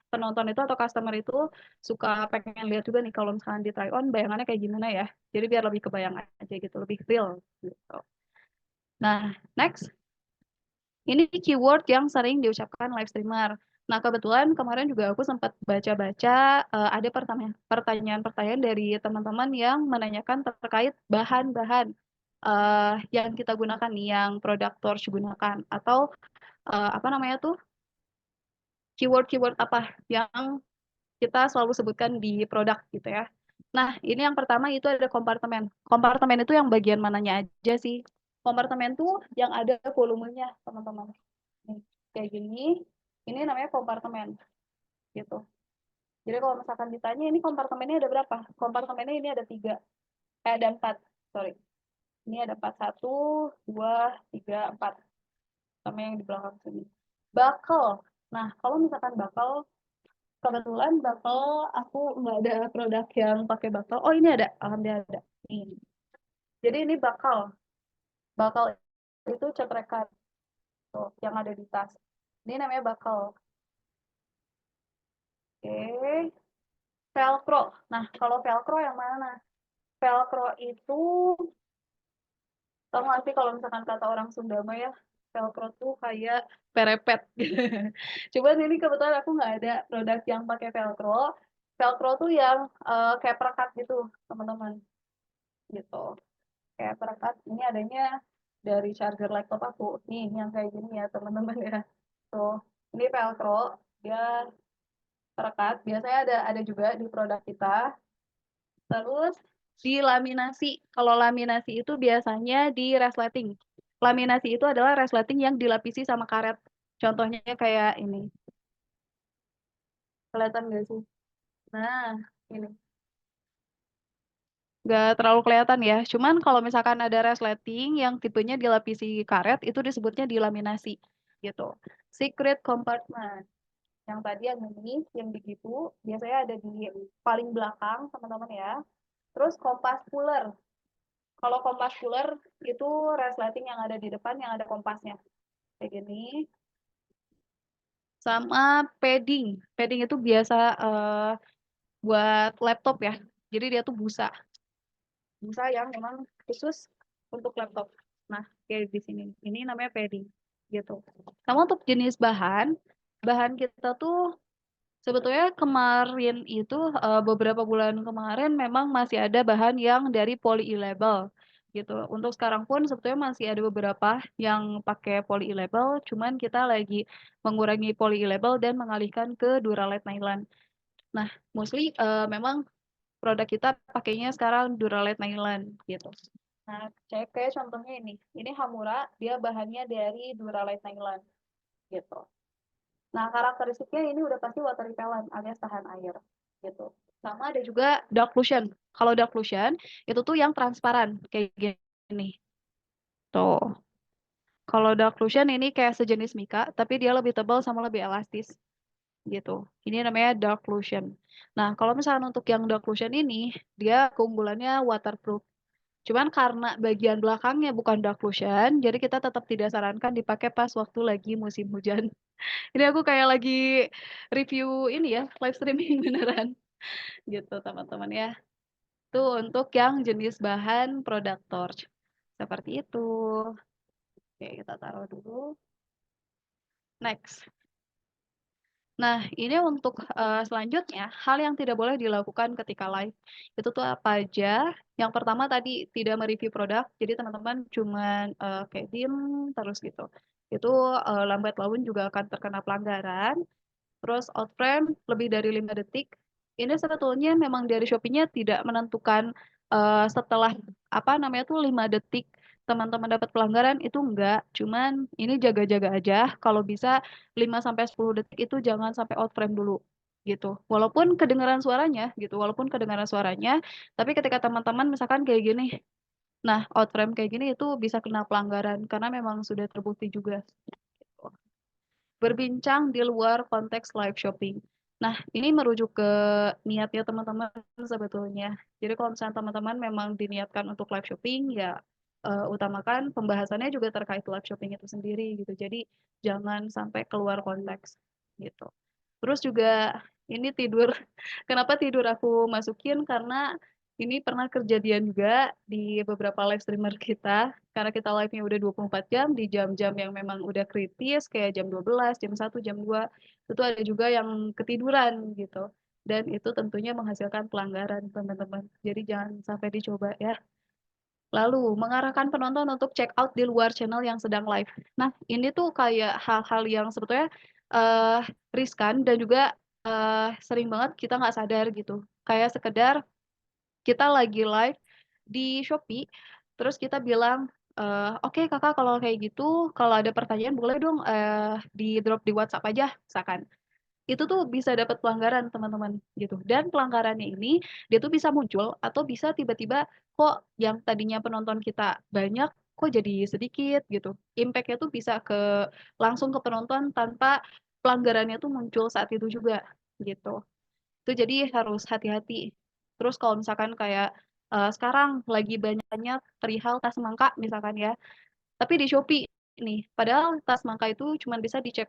penonton itu atau customer itu suka pengen lihat juga nih kalau misalkan di try on bayangannya kayak gimana ya. Jadi biar lebih kebayang aja gitu, lebih real gitu. Nah, next. Ini keyword yang sering diucapkan live streamer. Nah, kebetulan kemarin juga aku sempat baca-baca ada pertanyaan-pertanyaan dari teman-teman yang menanyakan terkait bahan-bahan yang kita gunakan nih, yang product Torch gunakan atau apa namanya tuh keyword-keyword apa yang kita selalu sebutkan di produk gitu ya. Nah, ini yang pertama itu ada kompartemen. Kompartemen itu yang bagian mananya aja sih? Kompartemen tuh yang ada volumenya, teman-teman. Nih, kayak gini, ini namanya kompartemen gitu. Jadi kalau misalkan ditanya ini kompartemennya ada berapa? Kompartemennya ini ada 3, ada 4, sorry. Ini ada 4, 1, 2, 3, 4. Sama yang di belakang sini. Buckle. Nah, kalau misalkan buckle, kebetulan buckle aku nggak ada produk yang pakai buckle. Oh, ini ada, alhamdulillah ada. Ini. Jadi ini buckle. Buckle itu cetrekan tuh, yang ada di tas. Ini namanya buckle. Oke. Velcro. Nah, kalau velcro yang mana? Velcro itu, tahu nggak sih kalau misalkan kata orang Sunda mah ya, velcro tuh kayak perepet. Cuman ini kebetulan aku nggak ada produk yang pakai velcro. Velcro tuh yang kayak perekat gitu, teman-teman. Gitu. Kayak perekat. Ini adanya dari charger laptop aku. Nih, yang kayak gini ya, teman-teman ya. Tuh, ini velcro. Dia perekat. Biasanya ada juga di produk kita. Terus dilaminasi. Kalau laminasi itu biasanya di resleting. Laminasi itu adalah resleting yang dilapisi sama karet. Contohnya kayak ini. Kelihatan nggak sih? Nah, ini. Nggak terlalu kelihatan ya. Cuman kalau misalkan ada resleting yang tipenya dilapisi karet, itu disebutnya dilaminasi. Gitu. Secret compartment. Yang tadi yang ini, yang begitu, biasanya ada di paling belakang, teman-teman ya. Terus kompas puller. Kalau kompas puller itu resleting yang ada di depan yang ada kompasnya. Kayak gini. Sama padding. Padding itu biasa buat laptop ya. Jadi dia tuh busa. Busa yang memang khusus untuk laptop. Nah, kayak di sini. Ini namanya padding. Gitu. Sama untuk jenis bahan, bahan kita tuh sebetulnya kemarin itu beberapa bulan kemarin memang masih ada bahan yang dari polyilabel gitu. Untuk sekarang pun sebetulnya masih ada beberapa yang pakai polyilabel, cuman kita lagi mengurangi polyilabel dan mengalihkan ke Duralite nylon. Nah, mostly memang produk kita pakainya sekarang Duralite nylon gitu. Nah, kayak contohnya ini. Ini Hamura, dia bahannya dari Duralite nylon gitu. Nah, karakteristiknya ini udah pasti water repellent alias tahan air gitu. Sama ada juga dark lotion. Kalau dark lotion itu tuh yang transparan kayak gini. Tuh. Kalau dark lotion ini kayak sejenis mika, tapi dia lebih tebal sama lebih elastis gitu. Ini namanya dark lotion. Nah, kalau misalnya untuk yang dark lotion ini, dia keunggulannya waterproof. Cuman karena bagian belakangnya bukan dark lotion, jadi kita tetap tidak sarankan dipakai pas waktu lagi musim hujan. Ini aku kayak lagi review ini ya, live streaming beneran gitu teman-teman ya. Itu untuk yang jenis bahan produk torch. Seperti itu. Oke, kita taruh dulu. Next. Nah, ini untuk selanjutnya, hal yang tidak boleh dilakukan ketika live. Itu tuh apa aja? Yang pertama tadi tidak mereview produk, jadi teman-teman cuman kayak diem terus gitu. Itu lambat laun juga akan terkena pelanggaran. Terus out frame lebih dari 5 detik. Ini sebetulnya memang dari Shopee-nya tidak menentukan setelah apa namanya tuh 5 detik teman-teman dapat pelanggaran itu enggak. Cuman ini jaga-jaga aja. Kalau bisa 5 sampai 10 detik itu jangan sampai out frame dulu gitu. Walaupun kedengaran suaranya gitu, walaupun kedengaran suaranya, tapi ketika teman-teman misalkan kayak gini, nah out frame kayak gini itu bisa kena pelanggaran karena memang sudah terbukti juga. Berbincang di luar konteks live shopping. Nah, ini merujuk ke niatnya teman-teman sebetulnya. Jadi kalau misalnya teman-teman memang diniatkan untuk live shopping, ya utamakan pembahasannya juga terkait live shopping itu sendiri gitu. Jadi jangan sampai keluar konteks gitu. Terus juga ini tidur, kenapa tidur aku masukin, karena ini pernah kejadian juga di beberapa live streamer kita, karena kita live-nya udah 24 jam, di jam-jam yang memang udah kritis, kayak jam 12, jam 1, jam 2, itu ada juga yang ketiduran gitu. Dan itu tentunya menghasilkan pelanggaran, teman-teman. Jadi jangan sampai dicoba ya. Lalu, mengarahkan penonton untuk check out di luar channel yang sedang live. Nah, ini tuh kayak hal-hal yang sebetulnya riskan dan juga sering banget kita nggak sadar gitu. Kayak sekedar kita lagi live di Shopee, terus kita bilang, "Oke Kakak kalau kayak gitu, kalau ada pertanyaan boleh dong di-drop di WhatsApp aja," misalkan. Itu tuh bisa dapat pelanggaran teman-teman gitu, dan pelanggarannya ini dia tuh bisa muncul atau bisa tiba-tiba kok yang tadinya penonton kita banyak, kok jadi sedikit gitu. Impact-nya tuh bisa langsung ke penonton tanpa pelanggarannya tuh muncul saat itu juga gitu. Itu jadi harus hati-hati. Terus kalau misalkan kayak, sekarang lagi banyak perihal tas mangka misalkan ya, tapi di Shopee nih, padahal tas mangka itu cuma bisa di check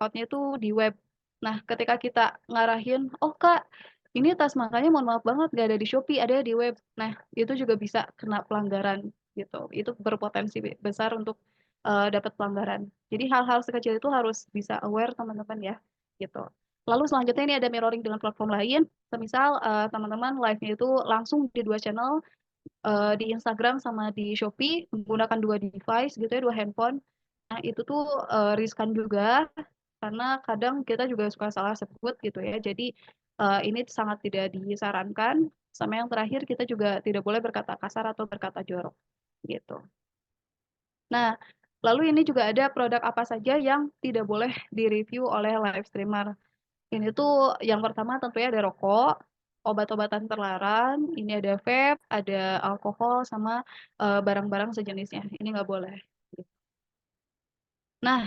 out-nya itu di web. Nah, ketika kita ngarahin, "Oh Kak, ini tas mangkanya mohon maaf banget nggak ada di Shopee, ada di web." Nah, itu juga bisa kena pelanggaran gitu. Itu berpotensi besar untuk dapat pelanggaran. Jadi hal-hal sekecil itu harus bisa aware teman-teman ya, gitu. Lalu selanjutnya ini ada mirroring dengan platform lain. Semisal teman-teman live-nya itu langsung di 2 channel, di Instagram sama di Shopee menggunakan 2 device gitu ya, 2 handphone. Nah, itu tuh riskan juga karena kadang kita juga suka salah sebut gitu ya. Jadi ini sangat tidak disarankan. Sama yang terakhir kita juga tidak boleh berkata kasar atau berkata jorok gitu. Nah, lalu ini juga ada produk apa saja yang tidak boleh direview oleh live streamer. Ini tuh yang pertama tentunya ada rokok, obat-obatan terlarang, ini ada vape, ada alkohol, sama barang-barang sejenisnya. Ini nggak boleh. Nah,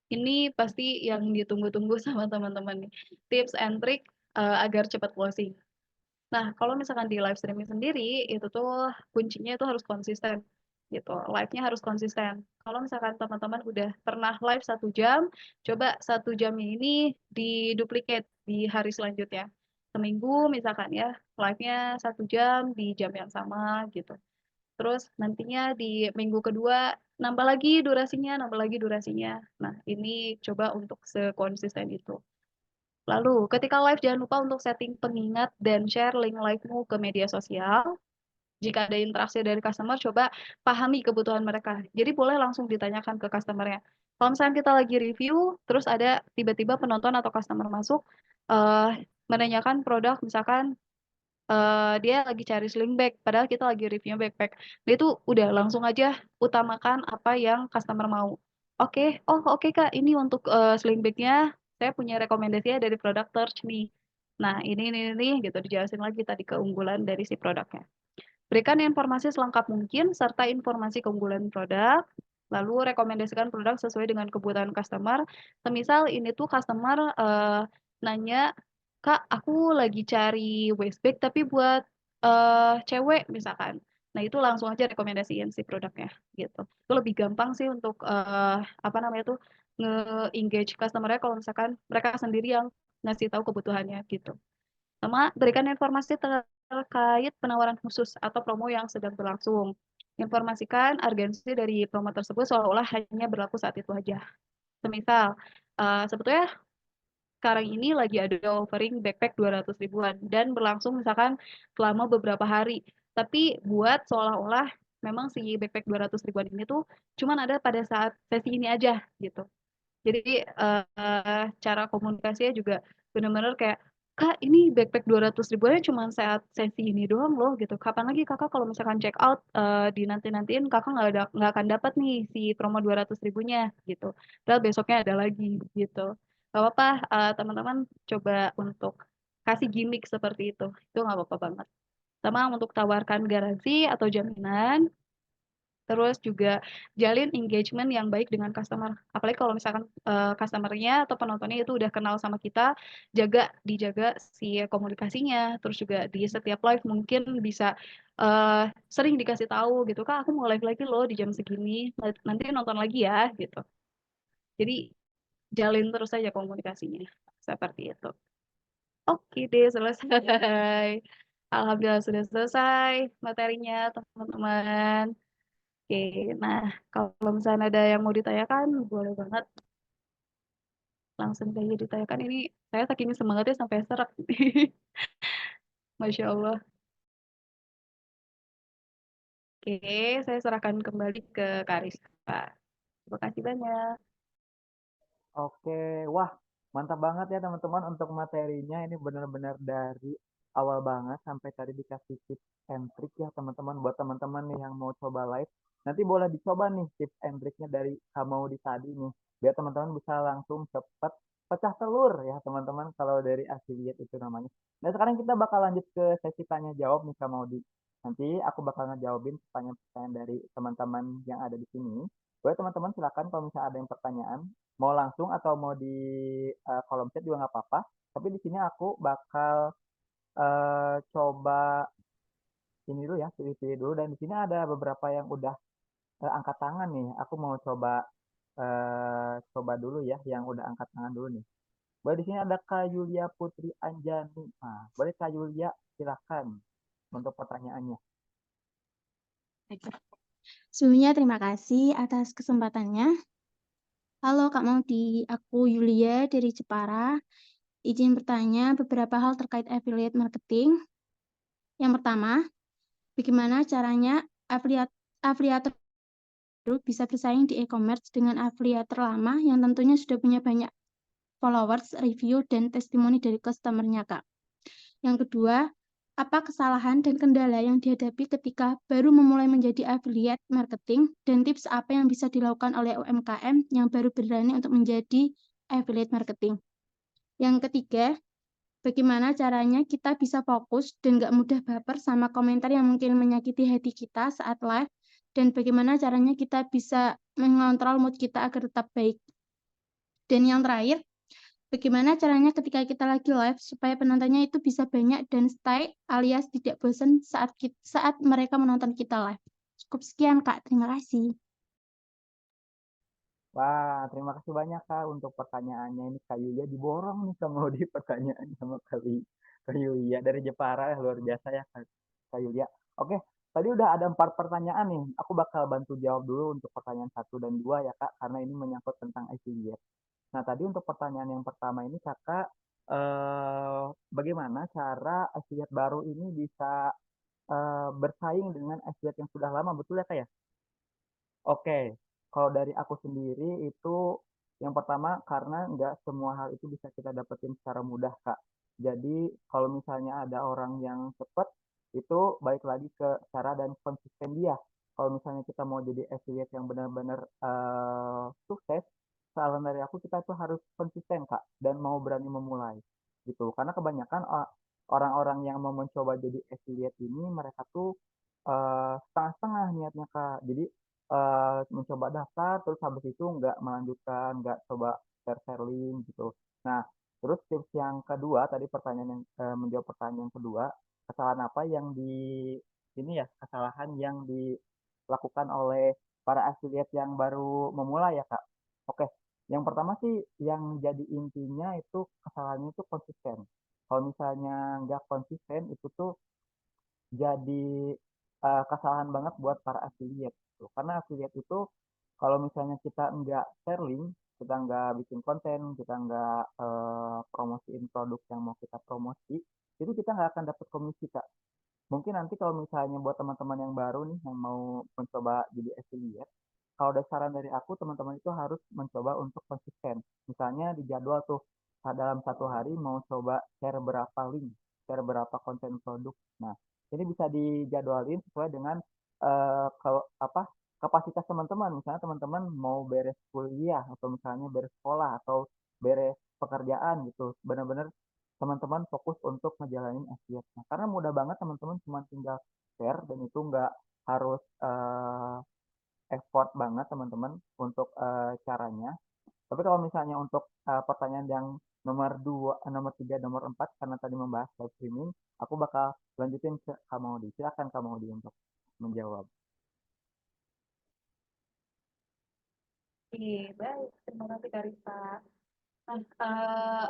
ini pasti yang ditunggu-tunggu sama teman-teman nih. Tips and trick agar cepat closing. Nah, kalau misalkan di live streaming sendiri, itu tuh kuncinya itu harus konsisten gitu. Live-nya harus konsisten. Kalau misalkan teman-teman udah pernah live 1 jam, coba 1 jamnya ini diduplicate di hari selanjutnya. Seminggu misalkan ya, live-nya 1 jam di jam yang sama gitu. Terus nantinya di minggu kedua nambah lagi durasinya, nambah lagi durasinya. Nah, ini coba untuk sekonsisten itu. Lalu, ketika live jangan lupa untuk setting pengingat dan share link live-mu ke media sosial. Jika ada interaksi dari customer, coba pahami kebutuhan mereka. Jadi boleh langsung ditanyakan ke customer-nya. Kalau misalnya kita lagi review, terus ada tiba-tiba penonton atau customer masuk, menanyakan produk, misalkan dia lagi cari sling bag, padahal kita lagi review backpack. Dia tuh udah langsung aja utamakan apa yang customer mau. Oke, oh oke Kak, ini untuk sling bag-nya saya punya rekomendasinya dari produk Torch nih. Nah, ini gitu dijelasin lagi tadi keunggulan dari si produknya. Berikan informasi selengkap mungkin serta informasi keunggulan produk. Lalu rekomendasikan produk sesuai dengan kebutuhan customer. Semisal ini tuh customer nanya, Kak, aku lagi cari waist bag tapi buat cewek misalkan. Nah, itu langsung aja rekomendasiin si produknya gitu. Itu lebih gampang sih untuk apa namanya tuh nge-engage customer-nya kalau misalkan mereka sendiri yang ngasih tahu kebutuhannya gitu. Sama berikan informasi terkait penawaran khusus atau promo yang sedang berlangsung. Informasikan urgensi dari promo tersebut seolah-olah hanya berlaku saat itu aja. Semisal, sebetulnya sekarang ini lagi ada offering backpack 200 ribuan dan berlangsung misalkan selama beberapa hari. Tapi buat seolah-olah memang si backpack 200 ribuan ini tuh cuman ada pada saat sesi ini aja gitu. Jadi cara komunikasinya juga benar-benar kayak, Kak ini backpack 200 ribuannya cuma saat sesi ini doang loh gitu. Kapan lagi kakak kalau misalkan check out dinanti-nantiin kakak nggak akan dapat nih si promo 200 ribunya gitu. Padahal besoknya ada lagi gitu. Gak apa-apa teman-teman coba untuk kasih gimmick seperti itu nggak apa-apa banget. Sama untuk tawarkan garansi atau jaminan. Terus juga jalin engagement yang baik dengan customer. Apalagi kalau misalkan customer-nya atau penontonnya itu udah kenal sama kita, dijaga si komunikasinya. Terus juga di setiap live mungkin bisa sering dikasih tahu gitu, Kak aku mau live lagi loh di jam segini, nanti nonton lagi ya gitu. Jadi jalin terus saja komunikasinya. Seperti itu. Oke deh, selesai. Alhamdulillah sudah selesai materinya, teman-teman. Oke, nah kalau misalnya ada yang mau ditanyakan, boleh banget langsung saja ditanyakan. Ini saya saking semangatnya sampai serak. Masya Allah. Oke, saya serahkan kembali ke Karista. Terima kasih banyak. Oke, wah mantap banget ya teman-teman untuk materinya ini benar-benar dari awal banget sampai tadi dikasih tips and trick ya teman-teman buat teman-teman nih yang mau coba live. Nanti boleh dicoba nih tips and triknya dari Kamaudi tadi nih biar teman-teman bisa langsung cepet pecah telur ya teman-teman kalau dari affiliate itu namanya. Nah sekarang kita bakal lanjut ke sesi tanya jawab nih Kamaudi. Nanti aku bakal ngejawabin pertanyaan-pertanyaan dari teman-teman yang ada di sini. Boleh teman-teman silakan kalau misalnya ada yang pertanyaan mau langsung atau mau di kolom chat juga nggak apa-apa. Tapi di sini aku bakal coba ini dulu ya, pilih-pilih dulu. Dan di sini ada beberapa yang udah angkat tangan nih. Aku mau coba dulu ya, yang udah angkat tangan dulu nih. Boleh di sini ada Kak Yulia Putri Anjani. Nah, boleh Kak Yulia silakan untuk pertanyaannya. Oke. Sebelumnya terima kasih atas kesempatannya. Halo Kak Maudi, aku Yulia dari Jepara. Izin bertanya beberapa hal terkait affiliate marketing. Yang pertama, bagaimana caranya afiliator baru bisa bersaing di e-commerce dengan afiliator lama yang tentunya sudah punya banyak followers, review, dan testimoni dari customer-nya, Kak. Yang kedua, apa kesalahan dan kendala yang dihadapi ketika baru memulai menjadi affiliate marketing dan tips apa yang bisa dilakukan oleh UMKM yang baru berani untuk menjadi affiliate marketing. Yang ketiga, bagaimana caranya kita bisa fokus dan nggak mudah baper sama komentar yang mungkin menyakiti hati kita saat live, dan bagaimana caranya kita bisa mengontrol mood kita agar tetap baik. Dan yang terakhir, bagaimana caranya ketika kita lagi live supaya penontonnya itu bisa banyak dan stay alias tidak bosan saat mereka menonton kita live. Cukup sekian Kak, terima kasih. Wah, terima kasih banyak Kak untuk pertanyaannya. Ini Kak Yulia diborong nih sama di pertanyaannya sama Kak Yulia dari Jepara, luar biasa ya Kak Yulia. Oke, tadi udah ada 4 pertanyaan nih. Aku bakal bantu jawab dulu untuk pertanyaan 1 dan 2 ya Kak, karena ini menyangkut tentang affiliate. Nah, tadi untuk pertanyaan yang pertama ini Kakak, bagaimana cara affiliate baru ini bisa bersaing dengan affiliate yang sudah lama, betul ya Kak ya? Oke, kalau dari aku sendiri itu yang pertama karena nggak semua hal itu bisa kita dapetin secara mudah, Kak. Jadi kalau misalnya ada orang yang cepat, itu balik lagi ke cara dan konsisten dia. Kalau misalnya kita mau jadi affiliate yang benar-benar sukses, saran dari aku kita tuh harus konsisten, Kak, dan mau berani memulai. Gitu. Karena kebanyakan orang-orang yang mau mencoba jadi affiliate ini mereka tuh setengah-setengah niatnya, Kak. Jadi mencoba daftar terus habis itu nggak melanjutkan, nggak coba share-share link gitu. Nah, terus tips yang kedua tadi pertanyaan yang menjawab pertanyaan yang kedua, kesalahan apa yang ini ya, kesalahan yang dilakukan oleh para affiliate yang baru memulai ya, Kak. Oke, yang pertama sih yang jadi intinya itu kesalahannya itu konsisten. Kalau misalnya nggak konsisten itu tuh jadi kesalahan banget buat para affiliate gitu. Karena affiliate itu kalau misalnya kita nggak share link, kita nggak bikin konten, kita nggak promosiin produk yang mau kita promosi, itu kita nggak akan dapat komisi, Kak. Mungkin nanti kalau misalnya buat teman-teman yang baru nih yang mau mencoba jadi affiliate, kalau ada saran dari aku teman-teman itu harus mencoba untuk konsisten. Misalnya di jadwal tuh dalam 1 hari mau coba share berapa link, share berapa konten produk. Nah, ini bisa dijadwalin sesuai dengan apa kapasitas teman-teman. Misalnya teman-teman mau beres kuliah atau misalnya beres sekolah atau beres pekerjaan gitu. Benar-benar teman-teman fokus untuk ngejalanin affiliate. Nah, karena mudah banget teman-teman cuma tinggal share dan itu nggak harus effort banget teman-teman untuk caranya. Tapi kalau misalnya untuk pertanyaan yang nomor 2, nomor 3, nomor 4 karena tadi membahas live streaming, aku bakal lanjutin ke Kamaudi. Silakan Kamaudi untuk menjawab. Oke, baik. Terima kasih Karista. Nah,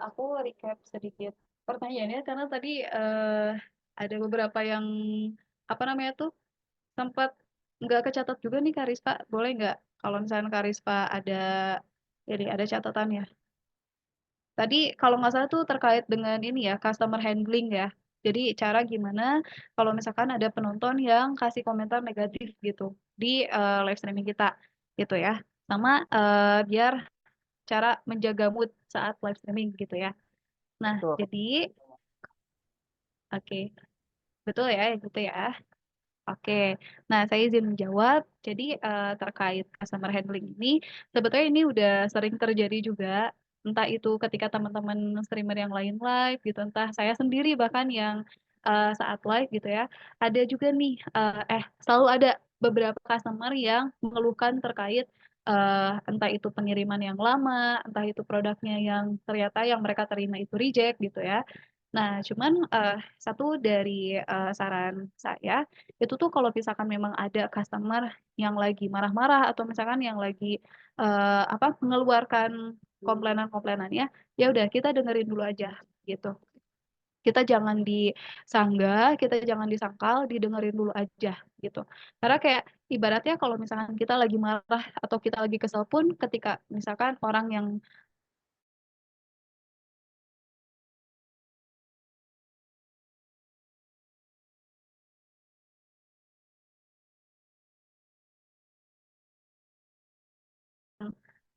aku recap sedikit pertanyaannya karena tadi ada beberapa yang apa namanya tuh sempat nggak kecatat juga nih Kak Rispa. Boleh nggak kalau misalnya Kak Rispa ada jadi ada catatannya? Tadi kalau nggak salah tuh terkait dengan ini ya customer handling ya. Jadi cara gimana kalau misalkan ada penonton yang kasih komentar negatif gitu di live streaming kita gitu ya. Sama biar cara menjaga mood saat live streaming gitu ya. Nah, Betul. jadi oke, betul ya, gitu ya. Oke, nah saya izin menjawab. Jadi terkait customer handling ini, sebetulnya ini udah sering terjadi juga. Entah itu ketika teman-teman streamer yang lain live gitu, entah saya sendiri bahkan yang saat live gitu ya. Ada juga nih, selalu ada beberapa customer yang mengeluhkan terkait entah itu pengiriman yang lama, entah itu produknya yang ternyata yang mereka terima itu reject gitu ya. Nah, cuman satu dari saran saya itu tuh kalau misalkan memang ada customer yang lagi marah-marah atau misalkan yang lagi apa mengeluarkan komplainan-komplainannya, ya udah kita dengerin dulu aja gitu. Kita jangan disanggah, kita jangan disangkal, didengerin dulu aja gitu. Karena kayak ibaratnya kalau misalkan kita lagi marah atau kita lagi kesel pun ketika misalkan orang yang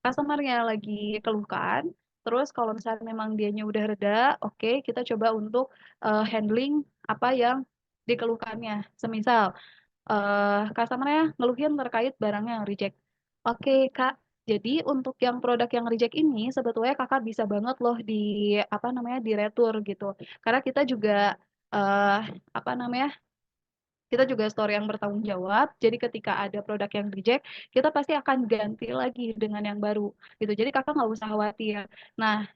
customer-nya lagi keluhkan, terus kalau misalnya memang dianya udah reda, oke, kita coba untuk handling apa yang dikeluhkannya. Semisal customer-nya ngeluhin terkait barangnya yang reject. Oke, Kak. Jadi untuk yang produk yang reject ini sebetulnya Kakak bisa banget loh di apa namanya di retur gitu. Karena kita juga eh apa namanya kita juga store yang bertanggung jawab. Jadi ketika ada produk yang reject, kita pasti akan ganti lagi dengan yang baru gitu. Jadi kakak nggak usah khawatir. Nah,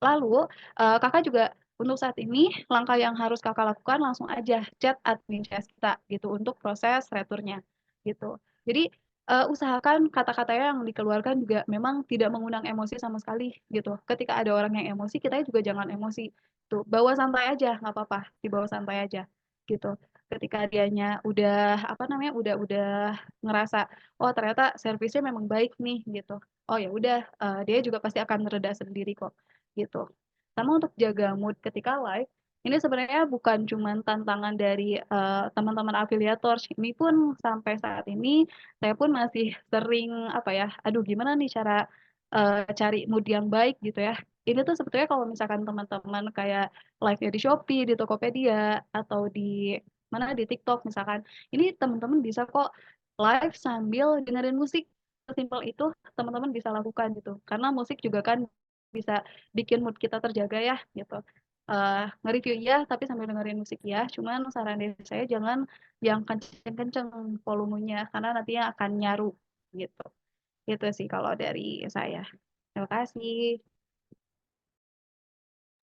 lalu kakak juga untuk saat ini langkah yang harus kakak lakukan langsung aja chat admin CS kita gitu untuk proses returnya gitu. Jadi usahakan kata-katanya yang dikeluarkan juga memang tidak mengundang emosi sama sekali gitu. Ketika ada orang yang emosi, kita juga jangan emosi. Tuh, bawa santai aja, nggak apa-apa, dibawa santai aja gitu. Ketika dianya udah apa namanya, udah ngerasa oh ternyata servisnya memang baik nih gitu. Oh ya udah, dia juga pasti akan reda sendiri kok gitu. Sama untuk jaga mood ketika live, ini sebenarnya bukan cuma tantangan dari teman-teman afiliator, ini pun sampai saat ini saya pun masih sering apa ya, aduh gimana nih cara cari mood yang baik gitu ya. Ini tuh sebetulnya kalau misalkan teman-teman kayak live-nya di Shopee, di Tokopedia, atau di mana di TikTok misalkan, ini teman-teman bisa kok live sambil dengerin musik. Sesimpel itu teman-teman bisa lakukan gitu. Karena musik juga kan bisa bikin mood kita terjaga ya gitu. Nge-review iya tapi sambil dengerin musik ya. Cuman saran dari saya jangan yang kenceng-kenceng volumenya karena nantinya akan nyaru gitu. Itu sih kalau dari saya. Terima kasih.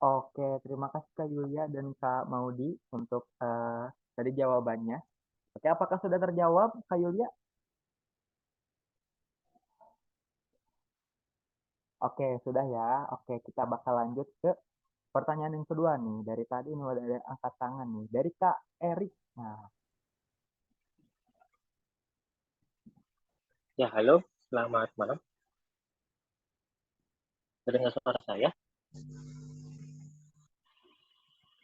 Oke, terima kasih Kak Yulia dan Kak Maudi untuk tadi jawabannya. Oke, apakah sudah terjawab Kak Yulia? Oke, sudah ya. Oke, kita bakal lanjut ke pertanyaan yang kedua nih. Dari tadi ini udah ada angkat tangan nih. Dari Kak Erik. Nah, Ya, halo, selamat malam. Terdengar suara saya?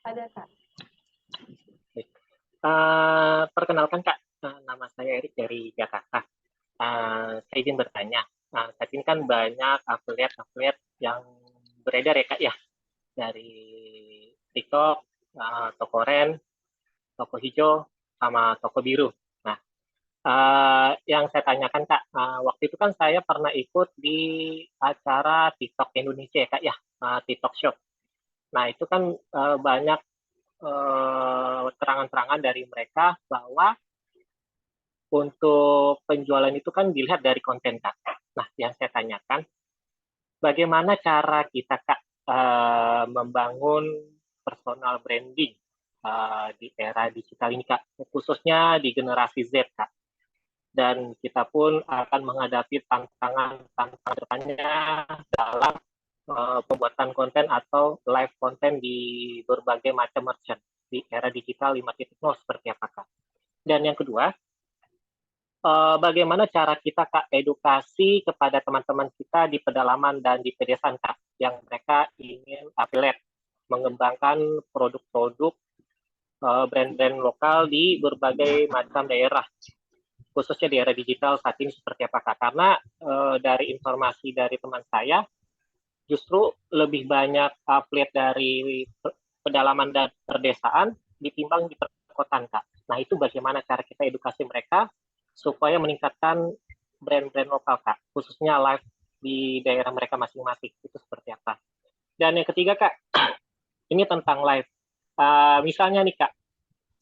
Ada Kak. Perkenalkan Kak, nama saya Erik dari Jakarta. Saya izin bertanya, saat ini kan banyak afiliat-afiliat yang beredar ya Kak ya, dari TikTok, toko Ren, toko hijau, sama toko biru. Nah, yang saya tanyakan Kak, waktu itu kan saya pernah ikut di acara TikTok Indonesia ya Kak ya, TikTok Shop. Nah, itu kan banyak terangan-terangan dari mereka bahwa untuk penjualan itu kan dilihat dari konten Kak. Nah, yang saya tanyakan, bagaimana cara kita Kak membangun personal branding di era digital ini Kak, khususnya di generasi Z Kak. Dan kita pun akan menghadapi tantangan-tantangan depannya dalam pembuatan konten atau live konten di berbagai macam merchant di era digital 5.0 seperti apa Kak? Dan yang kedua, bagaimana cara kita Kak edukasi kepada teman-teman kita di pedalaman dan di pedesaan Kak yang mereka ingin affiliate mengembangkan produk-produk brand-brand lokal di berbagai macam daerah, khususnya di era digital saat ini seperti apa Kak? Karena dari informasi dari teman saya, justru lebih banyak affiliate dari pedalaman dan perdesaan ditimbang di perkotaan Kak. Nah itu bagaimana cara kita edukasi mereka supaya meningkatkan brand-brand lokal Kak, khususnya live di daerah mereka masing-masing, itu seperti apa. Dan yang ketiga Kak, ini tentang live. Misalnya nih Kak,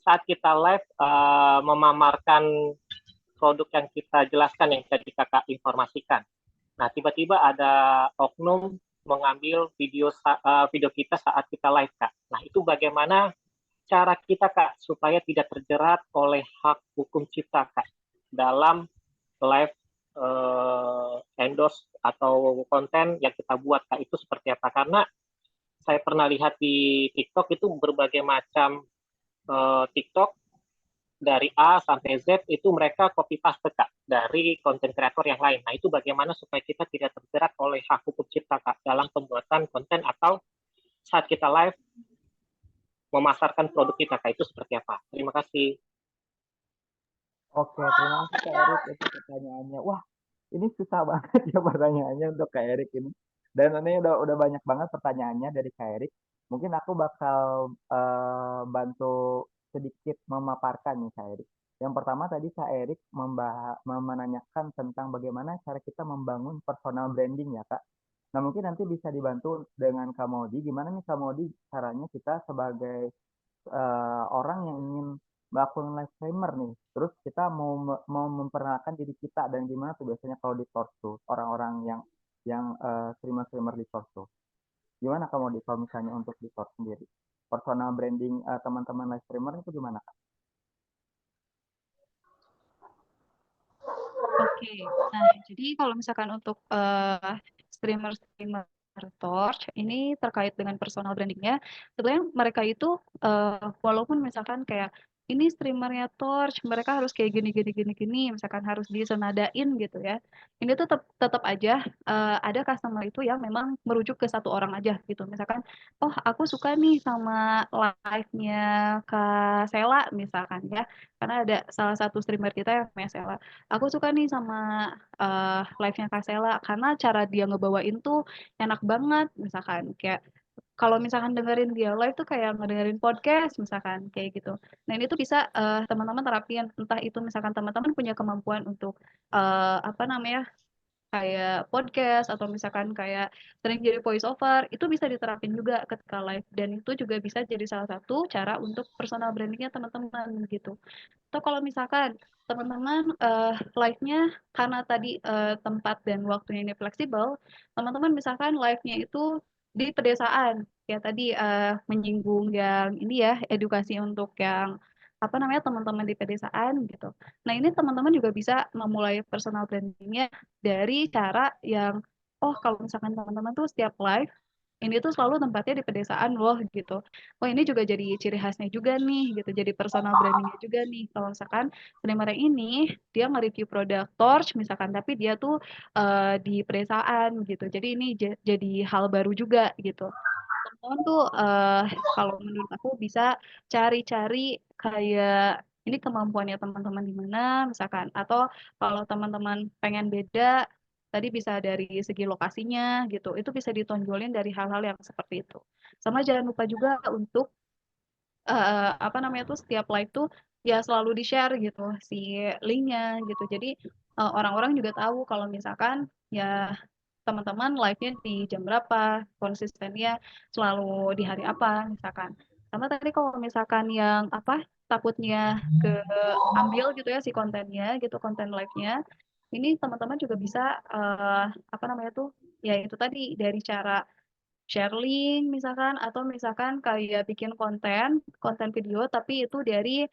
saat kita live memamarkan produk yang kita jelaskan, yang tadi Kakak informasikan, nah tiba-tiba ada oknum mengambil video kita saat kita live Kak. Nah itu bagaimana cara kita Kak supaya tidak terjerat oleh hak hukum cipta Kak dalam live endorse atau konten yang kita buat Kak, itu seperti apa? Karena saya pernah lihat di TikTok itu berbagai macam TikTok dari A sampai Z itu mereka copy paste Kak dari konten kreator yang lain. Nah itu bagaimana supaya kita tidak terjerat oleh hak hukum cipta Kak dalam pembuatan konten atau saat kita live memasarkan produk kita Kak, itu seperti apa? Terima kasih. Oke, terima kasih Kak Erik itu pertanyaannya. Wah, ini susah banget ya pertanyaannya untuk Kak Erik ini. Dan ini udah banyak banget pertanyaannya dari Kak Erik. Mungkin aku bakal bantu sedikit memaparkan nih Kak Erik. Yang pertama tadi Kak Erik menanyakan tentang bagaimana cara kita membangun personal branding ya Kak. Nah mungkin nanti bisa dibantu dengan Kak Modi. Gimana nih Kak Modi caranya kita sebagai orang yang ingin melakukan live streamer nih, terus kita mau memperkenalkan diri kita dan gimana tuh biasanya kalau di Torch tuh orang-orang yang streamer-streamer di Torch tuh. Gimana kamu di kalau misalnya untuk di Torch sendiri? Personal branding teman-teman live streamer itu gimana Kak? Oke, nah jadi kalau misalkan untuk streamer-streamer Torch ini terkait dengan personal brandingnya, sebenarnya mereka itu walaupun misalkan kayak ini streamernya Torch, mereka harus kayak gini, misalkan harus disenadain gitu ya. Ini tuh tetap aja ada customer itu yang memang merujuk ke satu orang aja gitu. Misalkan, oh aku suka nih sama live-nya Kak Sela misalkan ya, karena ada salah satu streamer kita yang namanya Sela. Aku suka nih sama live-nya Kak Sela karena cara dia ngebawain tuh enak banget misalkan kayak kalau misalkan dengerin dia live tuh kayak ngedengerin podcast misalkan kayak gitu. Nah ini tuh bisa teman-teman terapin entah itu misalkan teman-teman punya kemampuan untuk apa namanya kayak podcast atau misalkan kayak sering jadi voice over itu bisa diterapin juga ketika live dan itu juga bisa jadi salah satu cara untuk personal brandingnya teman-teman gitu. Atau kalau misalkan teman-teman live-nya karena tadi tempat dan waktunya ini fleksibel, teman-teman misalkan live-nya itu di pedesaan, ya tadi menyinggung yang ini ya, edukasi untuk yang apa namanya teman-teman di pedesaan gitu. Nah ini teman-teman juga bisa memulai personal branding-nya dari cara yang oh kalau misalkan teman-teman tuh setiap live ini tuh selalu tempatnya di pedesaan loh gitu. Oh ini juga jadi ciri khasnya juga nih gitu, jadi personal brandingnya juga nih. Kalau misalkan streamer yang ini dia nge-review produk Torch misalkan, tapi dia tuh di pedesaan gitu. Jadi ini jadi hal baru juga gitu. Teman-teman tuh kalau menurut aku bisa cari-cari kayak ini kemampuannya teman-teman di mana misalkan atau kalau teman-teman pengen beda tadi bisa dari segi lokasinya gitu itu bisa ditonjolin dari hal-hal yang seperti itu sama jangan lupa juga untuk apa namanya tuh setiap live tuh ya selalu di-share gitu si linknya gitu jadi orang-orang juga tahu kalau misalkan ya teman-teman live-nya di jam berapa, konsistennya selalu di hari apa, misalkan. Sama tadi kalau misalkan yang apa, takutnya keambil gitu ya si kontennya, gitu, konten live-nya, ini teman-teman juga bisa, apa namanya tuh, ya itu tadi, dari cara share link misalkan, atau misalkan kayak bikin konten video, tapi itu dari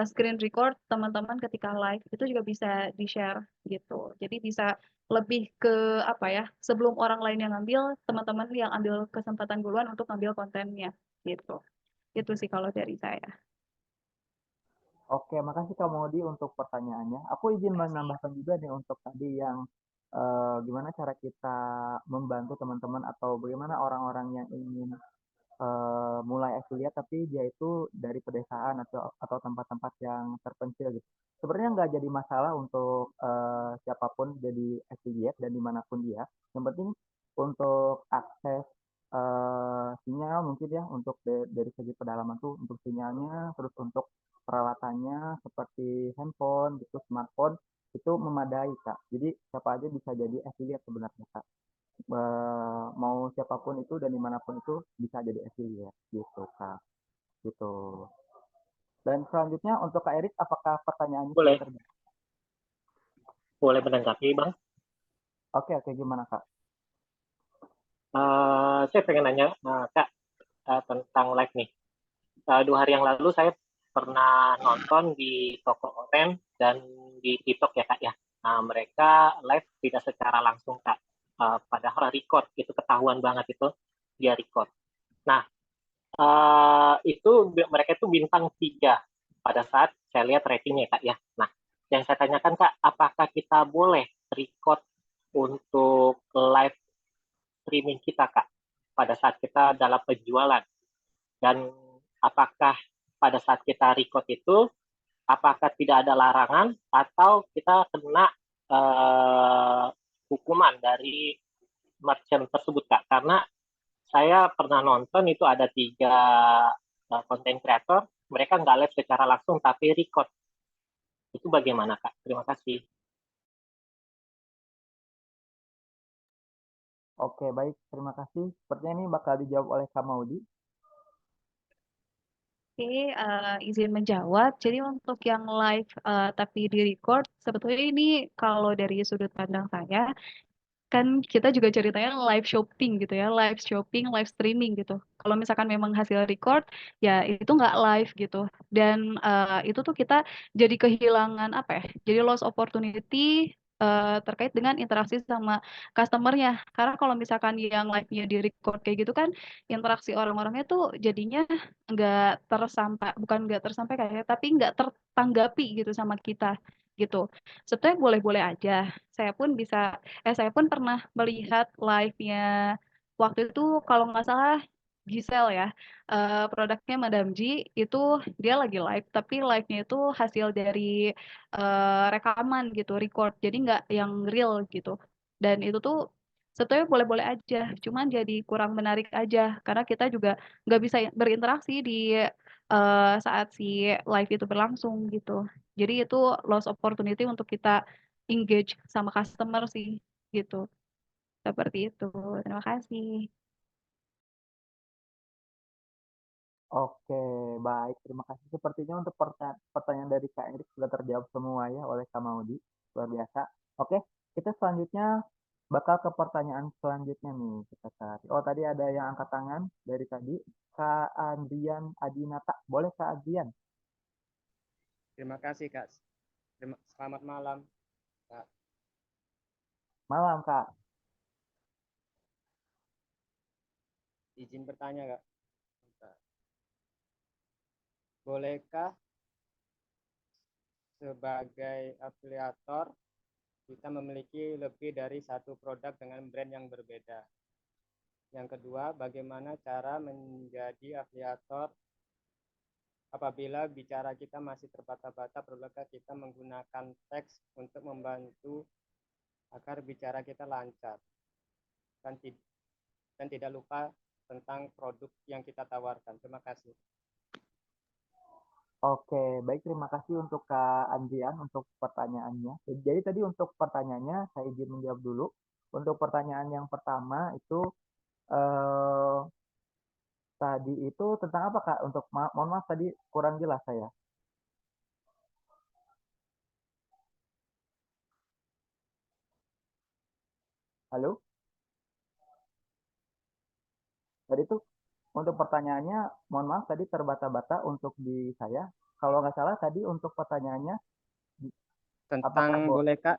screen record teman-teman ketika live, itu juga bisa di-share gitu. Jadi bisa lebih ke apa ya, sebelum orang lain yang ngambil, teman-teman yang ambil kesempatan duluan untuk ngambil kontennya gitu. Itu sih kalau dari saya. Oke, makasih Kak Modi untuk pertanyaannya. Aku izin menambahkan juga nih untuk tadi yang gimana cara kita membantu teman-teman atau bagaimana orang-orang yang ingin mulai affiliate tapi dia itu dari pedesaan atau tempat-tempat yang terpencil gitu. Sebenarnya nggak jadi masalah untuk siapapun jadi affiliate dan dimanapun dia. Yang penting untuk akses sinyal mungkin ya untuk dari segi pedalaman tuh untuk sinyalnya, terus untuk peralatannya seperti handphone gitu, smartphone itu memadai Kak. Jadi siapa aja bisa jadi affiliate sebenarnya Kak. Mau siapapun itu dan dimanapun itu bisa jadi affiliate gitu Kak. Gitu. Dan selanjutnya untuk Kak Erik, apakah pertanyaannya sudah Boleh, terjawab? boleh menanggapi, Bang. Oke, gimana Kak? Saya pengen nanya, Kak, tentang live nih. 2 hari yang lalu saya pernah nonton di toko Oren dan di TikTok ya Kak ya. Nah, mereka live tidak secara langsung Kak. Padahal record, itu ketahuan banget itu dia record. Nah, itu mereka itu bintang 3 pada saat saya lihat ratingnya Kak ya. Nah, yang saya tanyakan Kak, apakah kita boleh record untuk live streaming kita Kak pada saat kita dalam penjualan? Dan apakah pada saat kita record itu, apakah tidak ada larangan atau kita kena hukuman dari merchant tersebut Kak? Karena saya pernah nonton itu ada 3 konten kreator, mereka nggak live secara langsung tapi record. Itu bagaimana Kak? Terima kasih. Oke, baik. Terima kasih. Sepertinya ini bakal dijawab oleh Kak Maudi. Oke, izin menjawab. Jadi untuk yang live tapi di record, sebetulnya ini kalau dari sudut pandang saya, kan kita juga ceritanya live shopping gitu ya, live shopping, live streaming gitu. Kalau misalkan memang hasil record, ya itu nggak live gitu. Dan itu tuh kita jadi kehilangan apa ya? Jadi lost opportunity terkait dengan interaksi sama customernya. Karena kalau misalkan yang live-nya di record kayak gitu kan, interaksi orang-orangnya tuh jadinya nggak tersampai, bukan nggak tersampai kayak, tapi nggak tertanggapi gitu sama kita gitu. Sebetulnya boleh-boleh aja. Saya pun pernah melihat live-nya waktu itu kalau nggak salah Giselle ya, produknya Madam G itu dia lagi live, tapi live-nya itu hasil dari rekaman gitu, record, jadi nggak yang real gitu. Dan itu tuh sebetulnya boleh-boleh aja, cuman jadi kurang menarik aja, karena kita juga nggak bisa berinteraksi di saat si live itu berlangsung gitu. Jadi itu lost opportunity untuk kita engage sama customer sih gitu. Seperti itu. Terima kasih. Oke, baik. Terima kasih. Sepertinya untuk pertanyaan dari Kak Erik sudah terjawab semua ya oleh Kak Maudi. Luar biasa. Oke, kita selanjutnya bakal ke pertanyaan selanjutnya nih. Kita cari. Oh, tadi ada yang angkat tangan dari tadi. Kak Andrian Adinata. Boleh Kak Andrian? Terima kasih Kak. Selamat malam Kak. Malam Kak. Izin bertanya Kak. Bolehkah sebagai afiliator kita memiliki lebih dari satu produk dengan brand yang berbeda? Yang kedua, bagaimana cara menjadi afiliator apabila bicara kita masih terbata-bata, perlukah kita menggunakan teks untuk membantu agar bicara kita lancar dan tidak lupa tentang produk yang kita tawarkan. Terima kasih. Oke, baik. Terima kasih untuk Kak Andrian untuk pertanyaannya. Jadi tadi untuk pertanyaannya saya izin menjawab dulu. Untuk pertanyaan yang pertama itu eh, tadi itu tentang apa Kak? Untuk mohon maaf tadi kurang jelas saya. Halo? Tadi itu untuk pertanyaannya mohon maaf tadi terbata-bata untuk di saya. Kalau nggak salah tadi untuk pertanyaannya Tentang apakah bolehkah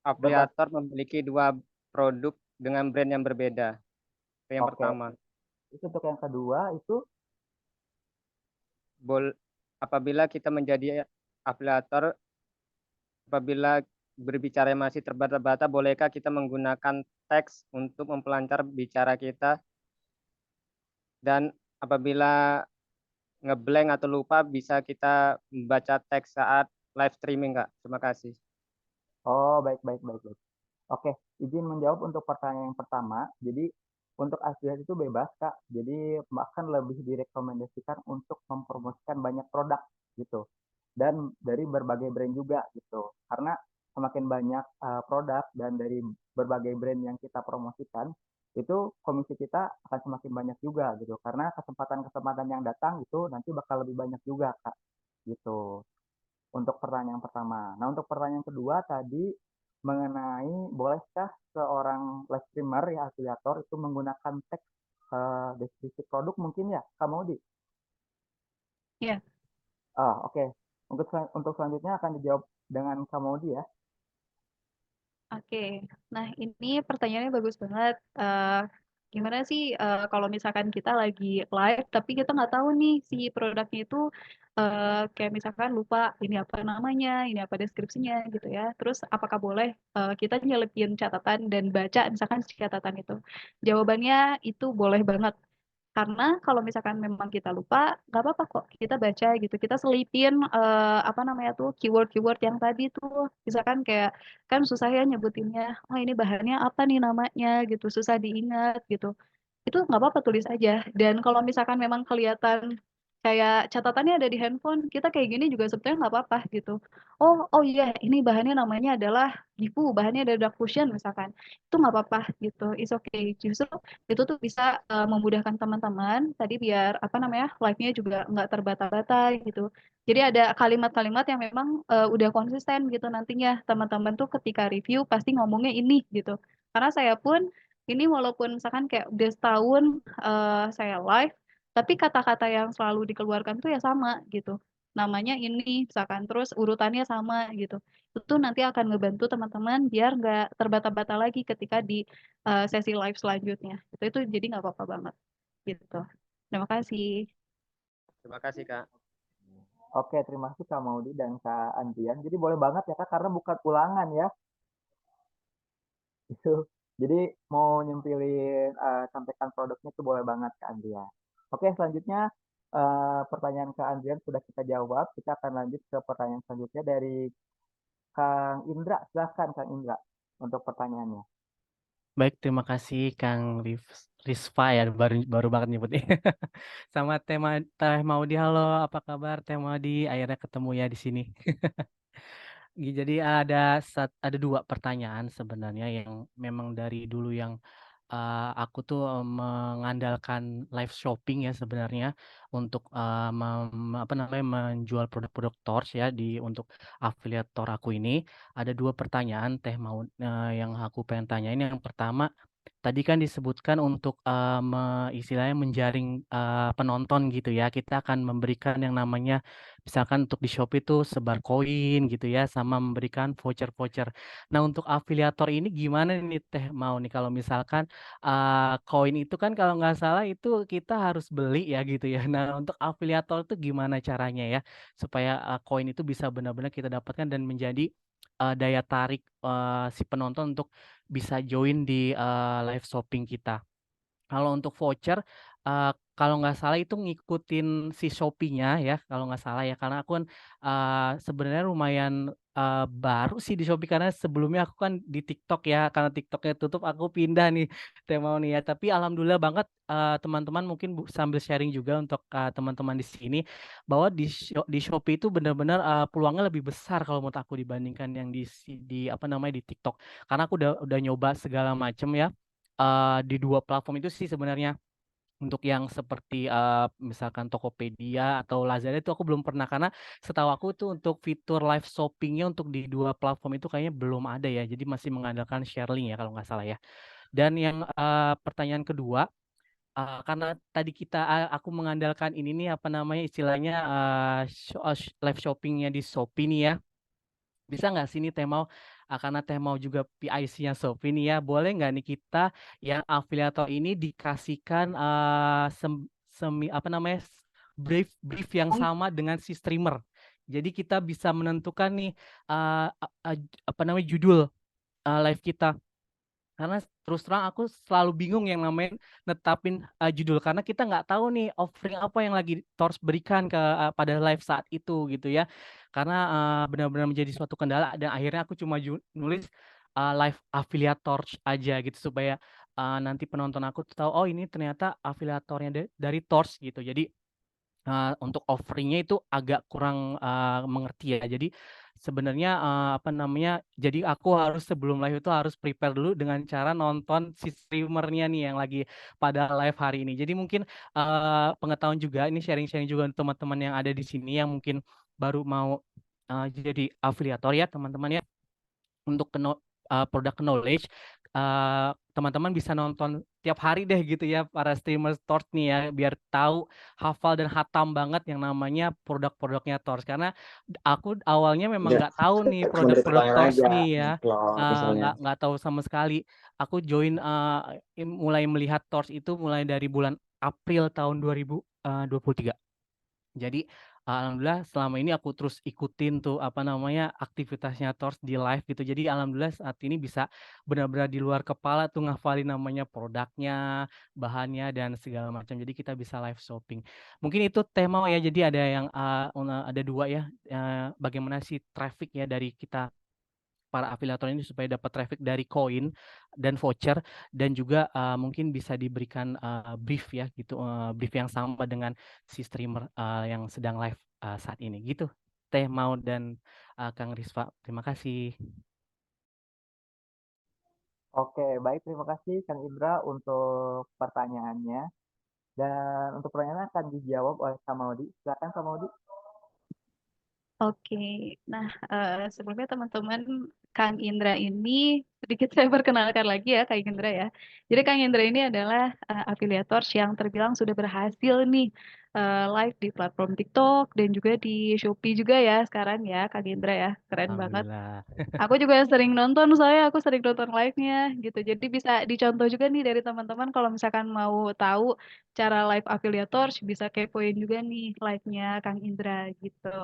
afiliator memiliki 2 produk dengan brand yang berbeda. Itu yang Oke. pertama. Itu untuk yang kedua itu Apabila kita menjadi afiliator, apabila berbicara masih terbata-bata, bolehkah kita menggunakan teks untuk memperlancar bicara kita? Dan apabila ngeblank atau lupa, bisa kita membaca teks saat live streaming, Kak. Terima kasih. Oh, baik. Oke, izin menjawab untuk pertanyaan yang pertama. Jadi untuk afiliat itu bebas, Kak. Jadi bahkan lebih direkomendasikan untuk mempromosikan banyak produk gitu. Dan dari berbagai brand juga gitu. Karena semakin banyak produk dan dari berbagai brand yang kita promosikan, itu komisi kita akan semakin banyak juga gitu. Karena kesempatan-kesempatan yang datang itu nanti bakal lebih banyak juga, Kak. Gitu. Untuk pertanyaan pertama. Nah, untuk pertanyaan kedua tadi mengenai bolehkah seorang live streamer ya afiliator itu menggunakan teks deskripsi produk mungkin ya, Kak Maudi? Iya. Oke. Untuk selanjutnya akan dijawab dengan Kak Maudi ya. Oke, nah ini pertanyaannya bagus banget. Gimana sih kalau misalkan kita lagi live, tapi kita nggak tahu nih si produknya itu kayak misalkan lupa ini apa namanya, ini apa deskripsinya gitu ya. Terus apakah boleh kita nyelipin catatan dan baca misalkan si catatan itu? Jawabannya itu boleh banget. Karena kalau misalkan memang kita lupa, nggak apa-apa kok kita baca gitu. Kita selipin apa namanya tuh keyword-keyword yang tadi tuh. Misalkan kayak kan susah ya nyebutinnya. Oh ini bahannya apa nih namanya gitu. Susah diingat gitu. Itu nggak apa-apa tulis aja. Dan kalau misalkan memang kelihatan kayak catatannya ada di handphone, kita kayak gini juga sebetulnya nggak apa-apa gitu. Oh iya, ini bahannya namanya adalah Gifu, bahannya ada dark fusion misalkan. Itu nggak apa-apa gitu. It's okay. Justru itu tuh bisa memudahkan teman-teman tadi biar apa namanya live-nya juga nggak terbata-bata gitu. Jadi ada kalimat-kalimat yang memang udah konsisten gitu nantinya teman-teman tuh ketika review pasti ngomongnya ini gitu. Karena saya pun ini walaupun misalkan kayak udah setahun saya live, tapi kata-kata yang selalu dikeluarkan tuh ya sama gitu. Namanya ini misalkan terus urutannya sama gitu. Itu nanti akan ngebantu teman-teman biar nggak terbata-bata lagi ketika di sesi live selanjutnya. Itu jadi nggak apa-apa banget gitu. Terima kasih. Terima kasih, Kak. Oke, terima kasih Kak Maudi dan Kak Andrian. Jadi boleh banget ya Kak karena bukan ulangan ya. Itu. Jadi mau nyempilin sampaikan produknya itu boleh banget Kak Andrian. Oke, selanjutnya pertanyaan Kak Andrian sudah kita jawab. Kita akan lanjut ke pertanyaan selanjutnya dari Kang Indra. Silahkan Kang Indra untuk pertanyaannya. Baik, terima kasih Kang Rizfa ya, baru banget nyebutnya. Sama Teh Maudi, halo, apa kabar Teh Maudi? Akhirnya ketemu ya di sini. Jadi ada 2 pertanyaan sebenarnya yang memang dari dulu yang aku tuh mengandalkan live shopping ya sebenarnya untuk apa namanya menjual produk-produk Torch ya untuk afiliator aku ini. Ada 2 pertanyaan yang aku pengen tanyain. Yang pertama, tadi kan disebutkan untuk istilahnya menjaring penonton gitu ya. Kita akan memberikan yang namanya misalkan untuk di Shopee itu sebar koin gitu ya, sama memberikan voucher-voucher. Nah, untuk afiliator ini gimana nih Teh Mau nih kalau misalkan koin itu kan kalau nggak salah itu kita harus beli ya gitu ya. Nah, untuk afiliator itu gimana caranya ya supaya koin itu bisa benar-benar kita dapatkan dan menjadi daya tarik si penonton untuk bisa join di live shopping kita. Kalau untuk voucher, kalau nggak salah itu ngikutin si Shopee-nya ya, kalau nggak salah ya, karena aku kan, sebenarnya lumayan, baru sih di Shopee karena sebelumnya aku kan di TikTok ya, karena TikTok-nya tutup aku pindah nih Teh Mau nih ya. Tapi alhamdulillah banget, teman-teman mungkin sambil sharing juga untuk, teman-teman di sini, bahwa di Shopee itu benar-benar, peluangnya lebih besar kalau menurut aku dibandingkan yang di apa namanya, di TikTok. Karena aku udah nyoba segala macam ya. Di 2 platform itu sih sebenarnya. Untuk yang seperti, misalkan Tokopedia atau Lazada itu aku belum pernah, karena setahu aku tuh untuk fitur live shopping-nya untuk di 2 platform itu kayaknya belum ada ya, jadi masih mengandalkan Sharelink ya kalau nggak salah ya. Dan yang, pertanyaan kedua, karena tadi aku mengandalkan ini nih, apa namanya, istilahnya, live shopping-nya di Shopee nih ya. Bisa nggak sih nih Teh Mau, karena Teh mau juga PIC-nya Shopee nih ya, boleh nggak nih kita yang afiliator ini dikasihkan apa namanya, brief yang sama dengan si streamer. Jadi kita bisa menentukan nih apa namanya, judul live kita. Karena terus terang aku selalu bingung yang namanya netapin judul, karena kita nggak tahu nih offering apa yang lagi Tors berikan pada live saat itu gitu ya. Karena benar-benar menjadi suatu kendala, dan akhirnya aku cuma nulis live afiliators aja gitu, supaya nanti penonton aku tahu, oh ini ternyata afiliatornya dari Tors gitu. Jadi untuk offeringnya itu agak kurang mengerti ya. Jadi sebenarnya apa namanya, jadi aku harus sebelum live itu harus prepare dulu dengan cara nonton si streamernya nih yang lagi pada live hari ini. Jadi mungkin pengetahuan juga, ini sharing-sharing juga untuk teman-teman yang ada di sini yang mungkin baru mau jadi afiliator ya teman-teman ya. Untuk produk knowledge, teman-teman bisa nonton tiap hari deh gitu ya para streamer Tors nih ya, biar tahu, hafal dan hatam banget yang namanya produk-produknya Tors. Karena aku awalnya memang nggak tahu nih produk-produk Tors nih ya, nggak tahu sama sekali. Aku join mulai melihat Tors itu mulai dari bulan April tahun 2023. Jadi alhamdulillah selama ini aku terus ikutin tuh apa namanya aktivitasnya Tors di live gitu. Jadi alhamdulillah saat ini bisa benar-benar di luar kepala tuh ngafalin namanya produknya, bahannya dan segala macam. Jadi kita bisa live shopping. Mungkin itu tema ya. Jadi ada yang ada dua ya, bagaimana sih traffic ya dari kita para afiliator ini supaya dapat traffic dari koin dan voucher, dan juga mungkin bisa diberikan brief ya gitu, brief yang sama dengan si streamer yang sedang live saat ini gitu. Teh Mau dan Kang Risfa, terima kasih. Oke, baik, terima kasih Kang Indra untuk pertanyaannya. Dan untuk pertanyaannya akan dijawab oleh Kak Maudi. Silakan Kak Maudi. Oke, nah sebelumnya teman-teman, Kang Indra ini sedikit saya perkenalkan lagi ya Kang Indra ya. Jadi Kang Indra ini adalah afiliator yang terbilang sudah berhasil nih live di platform TikTok dan juga di Shopee juga ya sekarang ya Kang Indra ya. Keren banget. Alhamdulillah. Aku juga sering nonton, aku sering nonton live-nya gitu. Jadi bisa dicontoh juga nih dari teman-teman kalau misalkan mau tahu cara live afiliator, bisa kepoin juga nih live-nya Kang Indra gitu.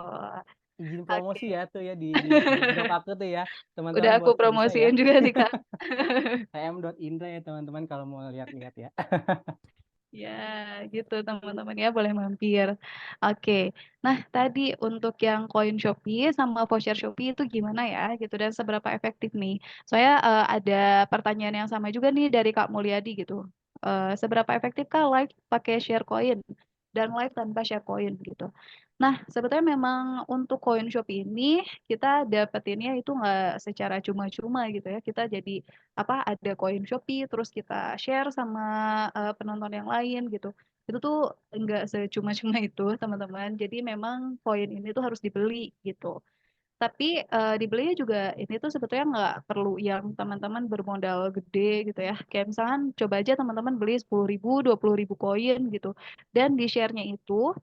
Izin Oke. promosi ya tuh ya di grup aku tuh ya, teman-teman Udah aku bisa ya. promosiin juga nih Kak. tm.indra ya teman-teman kalau mau lihat-lihat ya. Ya, gitu teman-teman ya, boleh mampir. Oke. Nah, tadi untuk yang koin Shopee sama voucher Shopee itu gimana ya gitu dan seberapa efektif nih? Saya ada pertanyaan yang sama juga nih dari Kak Mulyadi gitu. Seberapa efektifkah live pakai share koin dan live tanpa share koin gitu? Nah, sebetulnya memang untuk koin Shopee ini kita dapetinnya itu nggak secara cuma-cuma gitu ya. Kita jadi ada koin Shopee terus kita share sama penonton yang lain gitu. Itu tuh enggak secuma-cuma itu, teman-teman. Jadi memang koin ini tuh harus dibeli gitu. Tapi dibelinya juga ini tuh sebetulnya nggak perlu yang teman-teman bermodal gede gitu ya. Kayak misalkan coba aja teman-teman beli 10.000, 20.000 koin gitu. Dan di share-nya itu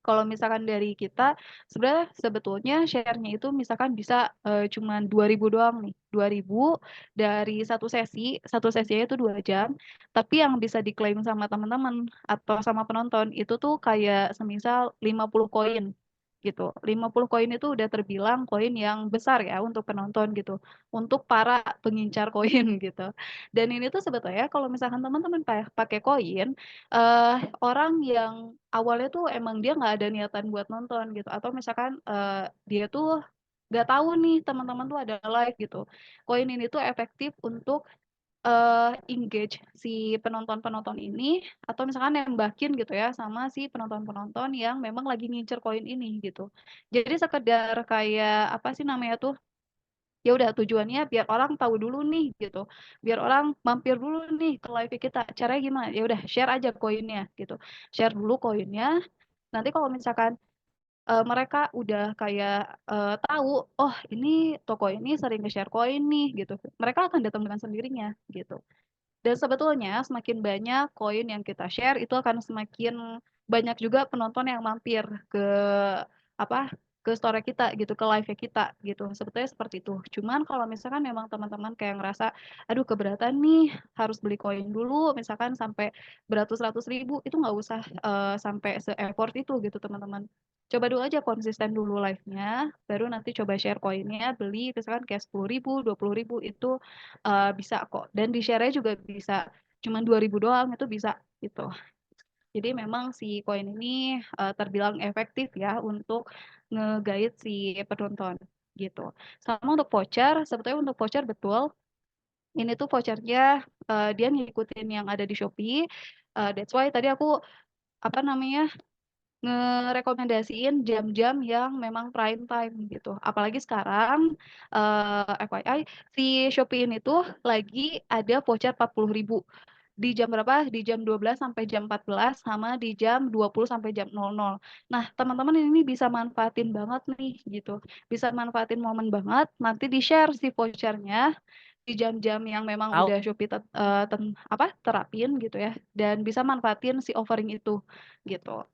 kalau misalkan dari kita, sebenarnya sebetulnya share-nya itu misalkan bisa cuman 2.000 doang nih. 2.000 dari satu sesinya itu 2 jam. Tapi yang bisa diklaim sama teman-teman atau sama penonton itu tuh kayak semisal 50 koin gitu. 50 koin itu udah terbilang koin yang besar ya untuk penonton gitu. Untuk para pengincar koin gitu. Dan ini tuh sebetulnya kalau misalkan teman-teman pakai koin, orang yang awalnya tuh emang dia nggak ada niatan buat nonton gitu atau misalkan dia tuh nggak tahu nih teman-teman tuh ada live gitu. Koin ini tuh efektif untuk engage si penonton-penonton ini atau misalkan nembakin gitu ya sama si penonton-penonton yang memang lagi ngincer koin ini gitu. Jadi sekedar kayak apa sih namanya tuh, ya udah tujuannya biar orang tahu dulu nih gitu, biar orang mampir dulu nih ke live kita. Caranya gimana? Ya udah share aja koinnya gitu, share dulu koinnya. Nanti kalau misalkan mereka udah kayak tahu, oh ini toko ini sering nge-share koin nih gitu, mereka akan datang dengan sendirinya gitu. Dan sebetulnya semakin banyak koin yang kita share itu akan semakin banyak juga penonton yang mampir ke apa ke story kita gitu, ke live-nya kita gitu. Sebetulnya seperti itu. Cuman kalau misalkan memang teman-teman kayak ngerasa, aduh keberatan nih harus beli koin dulu, misalkan sampai beratus-ratus ribu, itu nggak usah sampai se-effort itu gitu teman-teman. Coba dulu aja konsisten dulu live-nya, baru nanti coba share koinnya, beli misalkan kayak 10.000, 20.000 itu bisa kok. Dan di-share-nya juga bisa, cuman 2.000 doang itu bisa gitu. Jadi memang si koin ini terbilang efektif ya untuk nge-guide si penonton gitu. Sama untuk voucher, sebetulnya untuk voucher betul. Ini tuh vouchernya dia ngikutin yang ada di Shopee. That's why tadi aku apa namanya ngerekomendasiin jam-jam yang memang prime time gitu. Apalagi sekarang FYI si Shopee ini tuh lagi ada voucher 40.000 di jam berapa? Di jam 12 sampai jam 14 sama di jam 20 sampai jam 00. Nah, teman-teman ini bisa manfaatin banget nih gitu. Bisa manfaatin momen banget, nanti di-share si vouchernya di jam-jam yang memang Tahu. udah Shopee terapin gitu ya dan bisa manfaatin si offering itu gitu.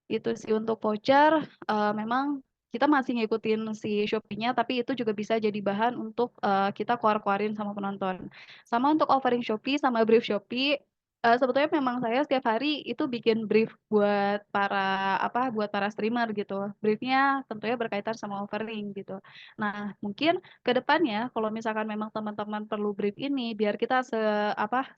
Itu sih untuk voucher, memang kita masih ngikutin si Shopee-nya, tapi itu juga bisa jadi bahan untuk, kita keluar-keluarin sama penonton. Sama untuk offering Shopee sama brief Shopee, sebetulnya memang saya setiap hari itu bikin brief buat buat para streamer gitu. Brief-nya tentunya berkaitan sama offering gitu. Nah, mungkin ke depannya kalau misalkan memang teman-teman perlu brief ini biar kita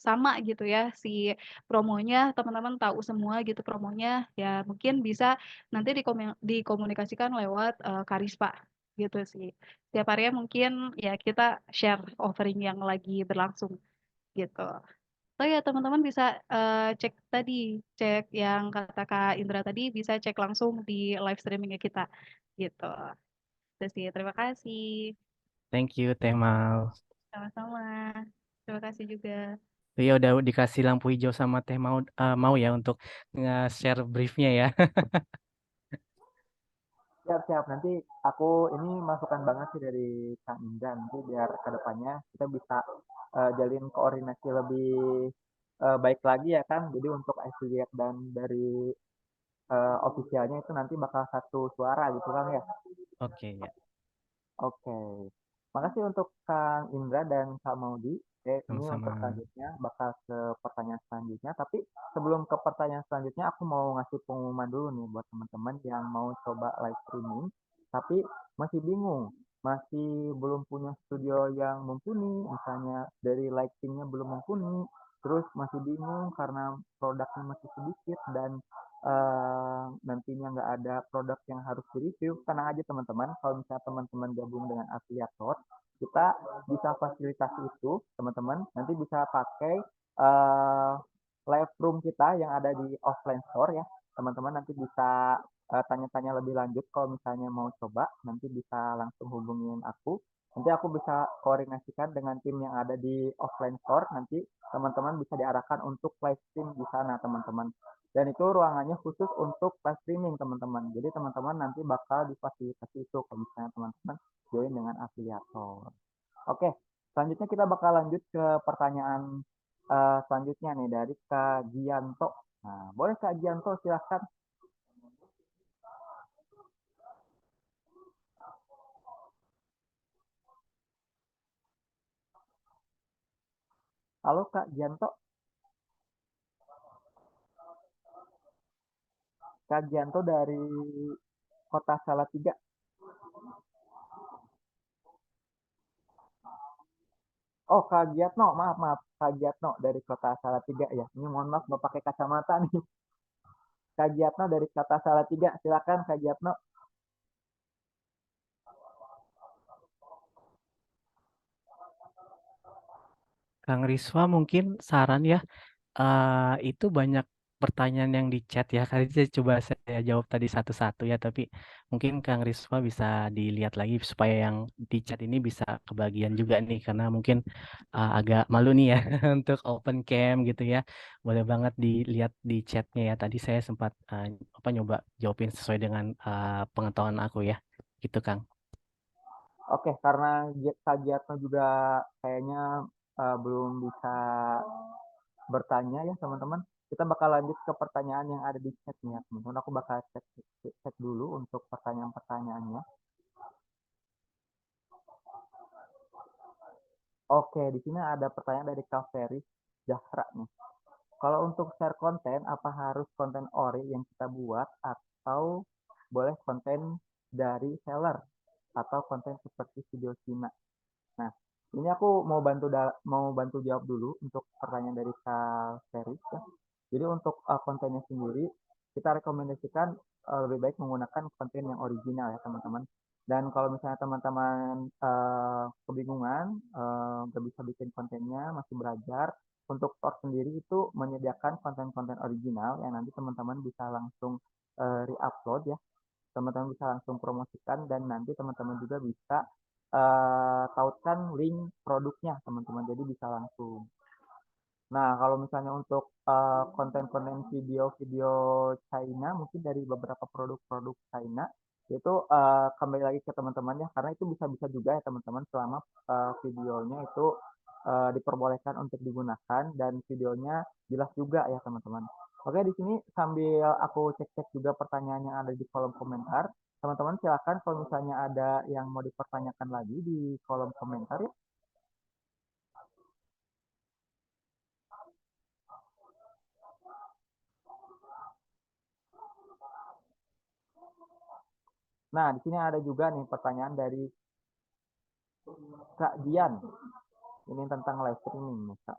sama gitu ya si promonya, teman-teman tahu semua gitu promonya, ya mungkin bisa nanti dikomunikasikan lewat, Karispa, gitu sih. Setiap harinya mungkin ya kita share offering yang lagi berlangsung, gitu. Oh ya teman-teman bisa, cek yang kata Kak Indra tadi, bisa cek langsung di live streaming-nya kita, gitu. Itu sih, terima kasih. Thank you, Teh Mau. Sama-sama. Terima kasih juga. Ya udah dikasih lampu hijau sama Teh Mau ya untuk nge-share briefnya ya. Siap-siap, nanti aku ini masukan banget sih dari Kang Indra, nanti biar kedepannya kita bisa jalin koordinasi lebih baik lagi ya kan. Jadi untuk affiliate dan dari officialnya itu nanti bakal satu suara gitu kan ya. Oke ya, Oke. Makasih untuk Kang Indra dan Kak Maudi. Ini untuk sama-sama. selanjutnya bakal ke pertanyaan selanjutnya. Tapi sebelum ke pertanyaan selanjutnya, aku mau ngasih pengumuman dulu nih buat teman-teman yang mau coba live streaming, tapi masih bingung, masih belum punya studio yang mumpuni, misalnya dari lightingnya belum mumpuni, terus masih bingung karena produknya masih sedikit dan nantinya nggak ada produk yang harus direview. Tenang aja teman-teman, kalau misalnya teman-teman gabung dengan afiliator, kita bisa fasilitasi itu teman-teman, nanti bisa pakai live room kita yang ada di offline store ya teman-teman, nanti bisa tanya-tanya lebih lanjut. Kalau misalnya mau coba nanti bisa langsung hubungin aku, nanti aku bisa koordinasikan dengan tim yang ada di offline store, nanti teman-teman bisa diarahkan untuk live stream di sana teman-teman, dan itu ruangannya khusus untuk live streaming teman-teman. Jadi teman-teman nanti bakal difasilitasi itu kalau misalnya teman-teman join dengan afiliator. Oke, selanjutnya kita bakal lanjut ke pertanyaan selanjutnya nih dari Kak Gianto. Nah, boleh Kak Gianto silahkan. Halo Kak Gianto. Kak Gianto dari Kota Salatiga. Oh Kak Giatno, maaf maaf Kak Giatno dari Kota Salatiga ya. Ini mohon maaf mau pakai kacamata nih. Kak Giatno dari Kota Salatiga, silakan Kak Giatno. Kang Riswa mungkin saran ya, itu banyak pertanyaan yang di chat ya. Kali ini coba saya jawab tadi satu-satu ya, tapi mungkin Kang Riswa bisa dilihat lagi supaya yang di chat ini bisa kebagian juga nih, karena mungkin agak malu nih ya untuk open cam gitu ya. Boleh banget dilihat di chatnya ya. Tadi saya sempat nyoba jawabin sesuai dengan pengetahuan aku ya, gitu Kang. Oke, karena Kak Giatno juga kayaknya belum bisa bertanya ya teman-teman. Kita bakal lanjut ke pertanyaan yang ada di chat nih ya teman-teman. Aku bakal cek dulu untuk pertanyaan-pertanyaannya. Oke, di sini ada pertanyaan dari Kak Ferry Zahra nih. Kalau untuk share konten, apa harus konten ori yang kita buat atau boleh konten dari seller atau konten seperti video Cina? Nah, ini aku mau bantu jawab dulu untuk pertanyaan dari Kak Ferry ya. Jadi untuk kontennya sendiri kita rekomendasikan lebih baik menggunakan konten yang original ya teman-teman. Dan kalau misalnya teman-teman kebingungan, nggak bisa bikin kontennya, masih belajar, untuk store sendiri itu menyediakan konten-konten original yang nanti teman-teman bisa langsung re-upload ya. Teman-teman bisa langsung promosikan dan nanti teman-teman juga bisa tautkan link produknya teman-teman. Jadi bisa langsung. Nah, kalau misalnya untuk konten-konten video-video China, mungkin dari beberapa produk-produk China, itu kembali lagi ke teman-teman ya, karena itu bisa-bisa juga ya teman-teman selama videonya itu diperbolehkan untuk digunakan dan videonya jelas juga ya teman-teman. Oke, di sini sambil aku cek-cek juga pertanyaan yang ada di kolom komentar, teman-teman silakan kalau misalnya ada yang mau dipertanyakan lagi di kolom komentar ya. Nah, di sini ada juga nih pertanyaan dari Kak Dian. Ini tentang live streaming nih, Kak.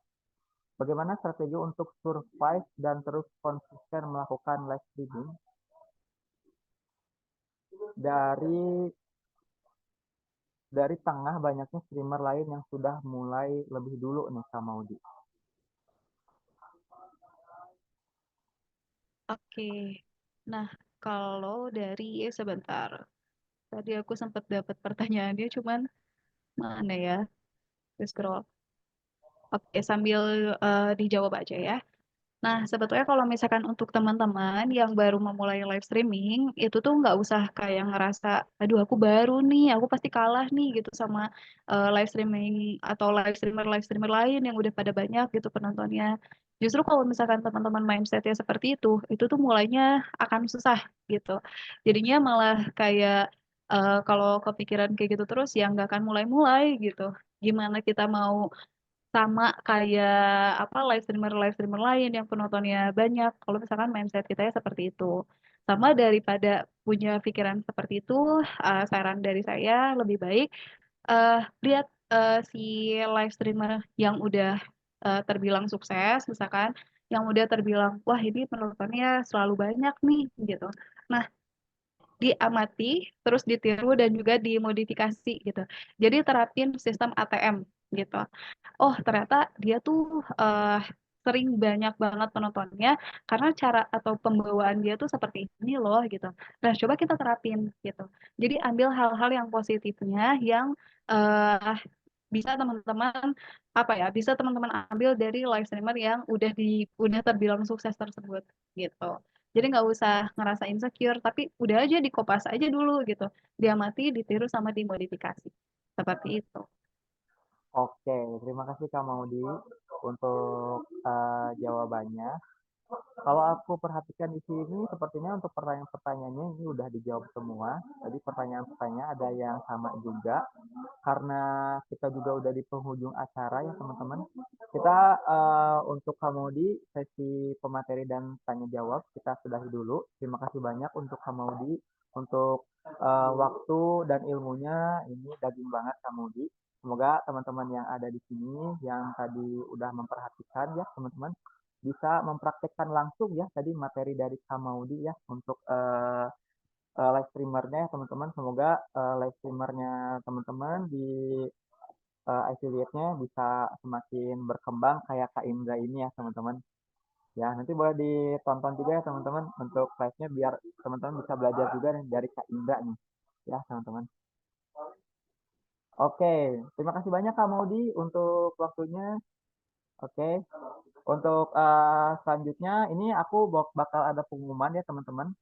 Bagaimana strategi untuk survive dan terus konsisten melakukan live streaming dari tengah banyaknya streamer lain yang sudah mulai lebih dulu nih, Kak Maudi? Oke. Nah, kalau dari sebentar. Tadi aku sempat dapat pertanyaannya, cuman mana ya? Scroll. Oke, sambil dijawab aja ya. Nah, sebetulnya kalau misalkan untuk teman-teman yang baru memulai live streaming, itu tuh nggak usah kayak ngerasa, aduh aku baru nih, aku pasti kalah nih gitu sama live streaming atau live streamer lain yang udah pada banyak gitu penontonnya. Justru kalau misalkan teman-teman mindsetnya seperti itu tuh mulainya akan susah gitu. Jadinya malah kayak kalau kepikiran kayak gitu terus ya nggak akan mulai-mulai gitu. Gimana kita mau sama kayak apa live streamer lain yang penontonnya banyak kalau misalkan mindset kita ya seperti itu sama daripada punya pikiran seperti itu saran dari saya lebih baik lihat si live streamer yang udah terbilang sukses misalkan yang udah terbilang wah ini penontonnya selalu banyak nih gitu nah diamati terus ditiru dan juga dimodifikasi gitu jadi terapin sistem ATM gitu oh ternyata dia tuh sering banyak banget penontonnya karena cara atau pembawaan dia tuh seperti ini loh gitu. Nah coba kita terapin gitu. Jadi ambil hal-hal yang positifnya yang uh, bisa teman-teman apa ya bisa teman-teman ambil dari live streamer yang udah terbilang sukses tersebut gitu. Jadi nggak usah ngerasa insecure, tapi udah aja dikopas aja dulu gitu. Diamati, ditiru sama dimodifikasi. Seperti itu. Oke, terima kasih Kak Maudi untuk jawabannya. Kalau aku perhatikan di sini, sepertinya untuk pertanyaan-pertanyaannya ini udah dijawab semua. Jadi pertanyaan-pertanyaan ada yang sama juga. Karena kita juga udah di penghujung acara ya teman-teman. Kita untuk Kamodi sesi pemateri dan tanya jawab kita sudahi dulu. Terima kasih banyak untuk Kamodi untuk waktu dan ilmunya ini daging banget Kamodi. Semoga teman-teman yang ada di sini yang tadi udah memperhatikan ya teman-teman bisa mempraktekkan langsung ya tadi materi dari Kamaudi ya untuk live streamernya ya teman-teman. Semoga live streamernya teman-teman di affiliate-nya bisa semakin berkembang kayak Kak Indra ini ya teman-teman. Ya, nanti boleh ditonton juga ya teman-teman untuk live-nya biar teman-teman bisa belajar juga nih dari Kak Indra nih. Ya, teman-teman. Oke, terima kasih banyak Kak Maudi untuk waktunya. Oke, untuk selanjutnya ini aku bakal ada pengumuman ya teman-teman.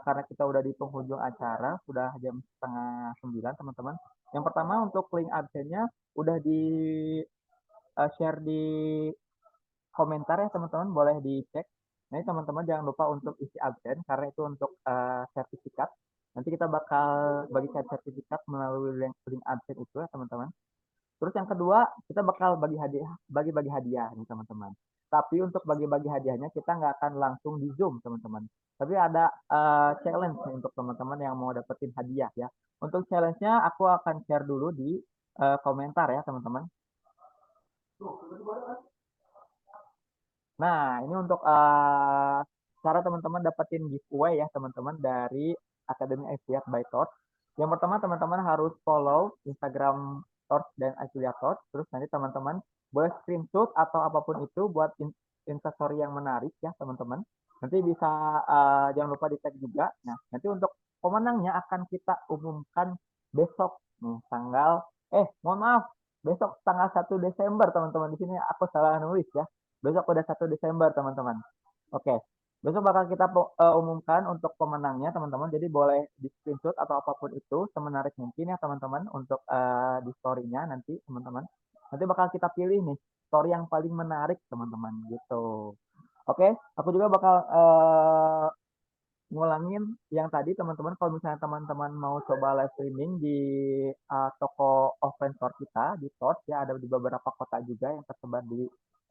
Karena kita udah di penghujung acara, sudah jam setengah 9 teman-teman. Yang pertama untuk link absennya udah di share di komentar ya teman-teman, boleh dicek. Nah, ini teman-teman jangan lupa untuk isi absen karena itu untuk sertifikat. Nanti kita bakal bagikan sertifikat melalui link absen itu ya teman-teman. Terus yang kedua, kita bakal bagi-bagi hadiah nih teman-teman. Tapi untuk bagi-bagi hadiahnya kita nggak akan langsung di Zoom teman-teman. Tapi ada challenge nih untuk teman-teman yang mau dapetin hadiah ya. Untuk challenge-nya aku akan share dulu di komentar ya teman-teman. Nah, ini untuk cara teman-teman dapetin giveaway ya teman-teman dari Akademi Affiliate by Torch. Yang pertama teman-teman harus follow Instagram Torch dan Affiliate Torch. Terus nanti teman-teman boleh screenshot atau apapun itu buat instastory yang menarik ya teman-teman. Nanti bisa jangan lupa di tag juga. Nah, nanti untuk pemenangnya akan kita umumkan besok nih tanggal mohon maaf besok tanggal 1 Desember teman-teman. Di sini aku salah nulis ya. Besok udah 1 Desember teman-teman. Oke. Besok bakal kita umumkan untuk pemenangnya teman-teman. Jadi boleh di screenshot atau apapun itu semenarik mungkin ya teman-teman untuk di story-nya nanti teman-teman. Nanti bakal kita pilih nih story yang paling menarik teman-teman gitu. Oke, aku juga bakal ngulangin yang tadi teman-teman. Kalau misalnya teman-teman mau coba live streaming di toko offline store kita di Torch ya, ada di beberapa kota juga yang tersebar di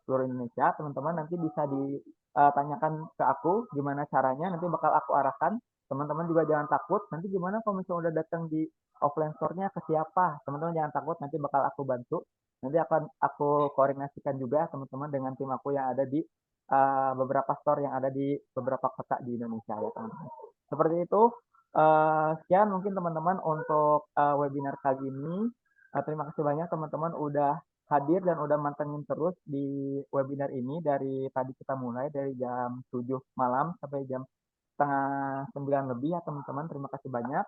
seluruh Indonesia. Teman-teman nanti bisa ditanyakan ke aku gimana caranya, nanti bakal aku arahkan. Teman-teman juga jangan takut, nanti gimana kalau misalnya udah datang di offline store-nya ke siapa, teman-teman jangan takut, nanti bakal aku bantu. Nanti akan aku koordinasikan juga teman-teman dengan tim aku yang ada di beberapa store yang ada di beberapa kota di Indonesia ya teman-teman. Seperti itu. Sekian mungkin teman-teman untuk webinar kali ini. Terima kasih banyak teman-teman udah hadir dan udah mantengin terus di webinar ini dari tadi kita mulai dari jam 7 malam sampai jam setengah 9 lebih ya teman-teman. Terima kasih banyak.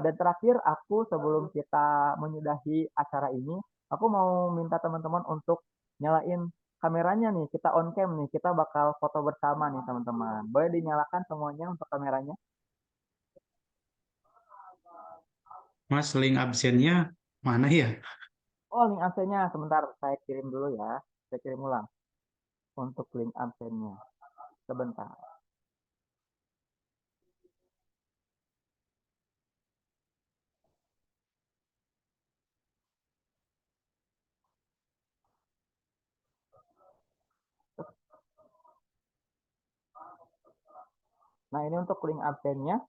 Dan terakhir aku sebelum kita menyudahi acara ini, aku mau minta teman-teman untuk nyalain kameranya nih. Kita on cam nih, kita bakal foto bersama nih teman-teman. Boleh dinyalakan semuanya untuk kameranya? Mas, link absennya mana ya? Oh, link absennya sebentar saya kirim dulu ya. Saya kirim ulang untuk link absennya. Sebentar. Nah, ini untuk link absennya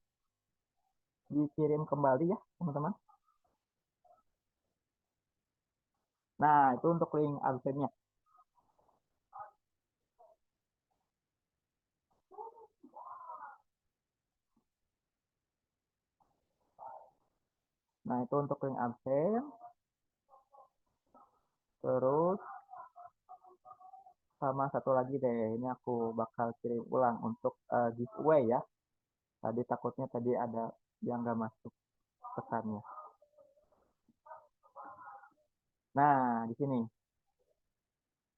dikirim kembali ya, teman-teman. Nah, itu untuk link absennya. Nah, itu untuk link absen. Terus sama satu lagi deh, ini aku bakal kirim ulang untuk giveaway ya. Tadi takutnya tadi ada yang nggak masuk pesannya. Nah, di sini.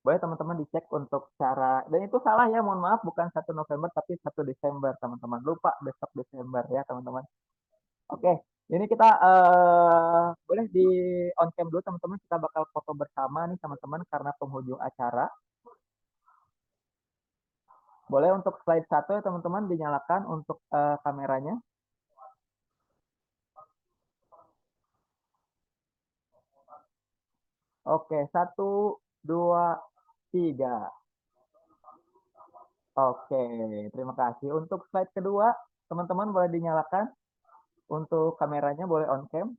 Boleh teman-teman dicek untuk cara, dan itu salah ya, mohon maaf, bukan 1 November tapi 1 Desember teman-teman. Lupa besok Desember ya teman-teman. Oke, ini kita boleh di on cam dulu teman-teman, kita bakal foto bersama nih teman-teman karena penghujung acara. Boleh untuk slide 1 ya teman-teman dinyalakan untuk kameranya. Oke, 1, 2, 3. Oke, terima kasih. Untuk slide kedua, teman-teman boleh dinyalakan. Untuk kameranya boleh on cam.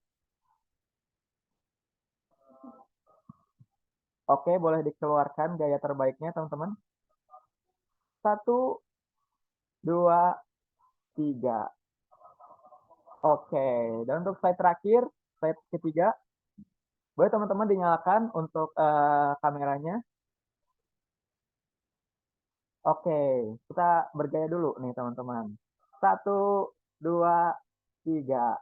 Oke, boleh dikeluarkan gaya terbaiknya teman-teman. 1, 2, 3. Oke, dan untuk slide terakhir, slide ketiga, boleh teman-teman dinyalakan untuk kameranya. Oke, kita bergaya dulu nih teman-teman. 1, 2, 3.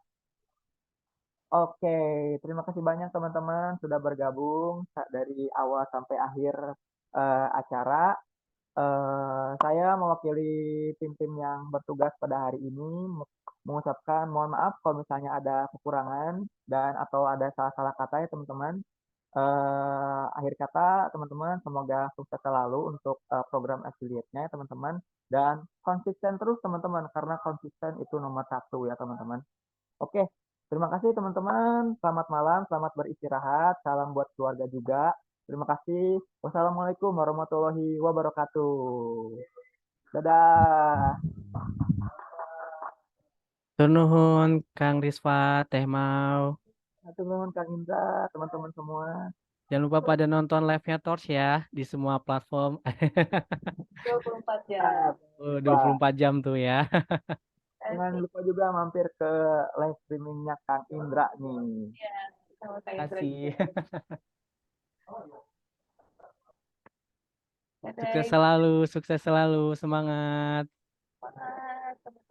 Oke, terima kasih banyak teman-teman sudah bergabung dari awal sampai akhir acara. Saya mewakili tim-tim yang bertugas pada hari ini mengucapkan mohon maaf kalau misalnya ada kekurangan dan atau ada salah-salah kata ya teman-teman. Akhir kata teman-teman semoga sukses selalu untuk program affiliate-nya teman-teman dan konsisten terus teman-teman karena konsisten itu nomor 1 ya teman-teman. Oke, Terima kasih teman-teman. Selamat malam, selamat beristirahat. Salam buat keluarga juga. Terima kasih. Wassalamualaikum warahmatullahi wabarakatuh. Dadah. Tur nuhun Kang Risfa, Teh Mau. Hatur nuhun Kang Indra, teman-teman semua. Jangan lupa pada nonton live-nya Torch ya di semua platform. 24 jam. 24 jam tuh ya. Jangan lupa juga mampir ke live streamingnya Kang Indra nih. Ya, sama Terima kayak kasih. Dadah, Sukses selalu, semangat. semangat.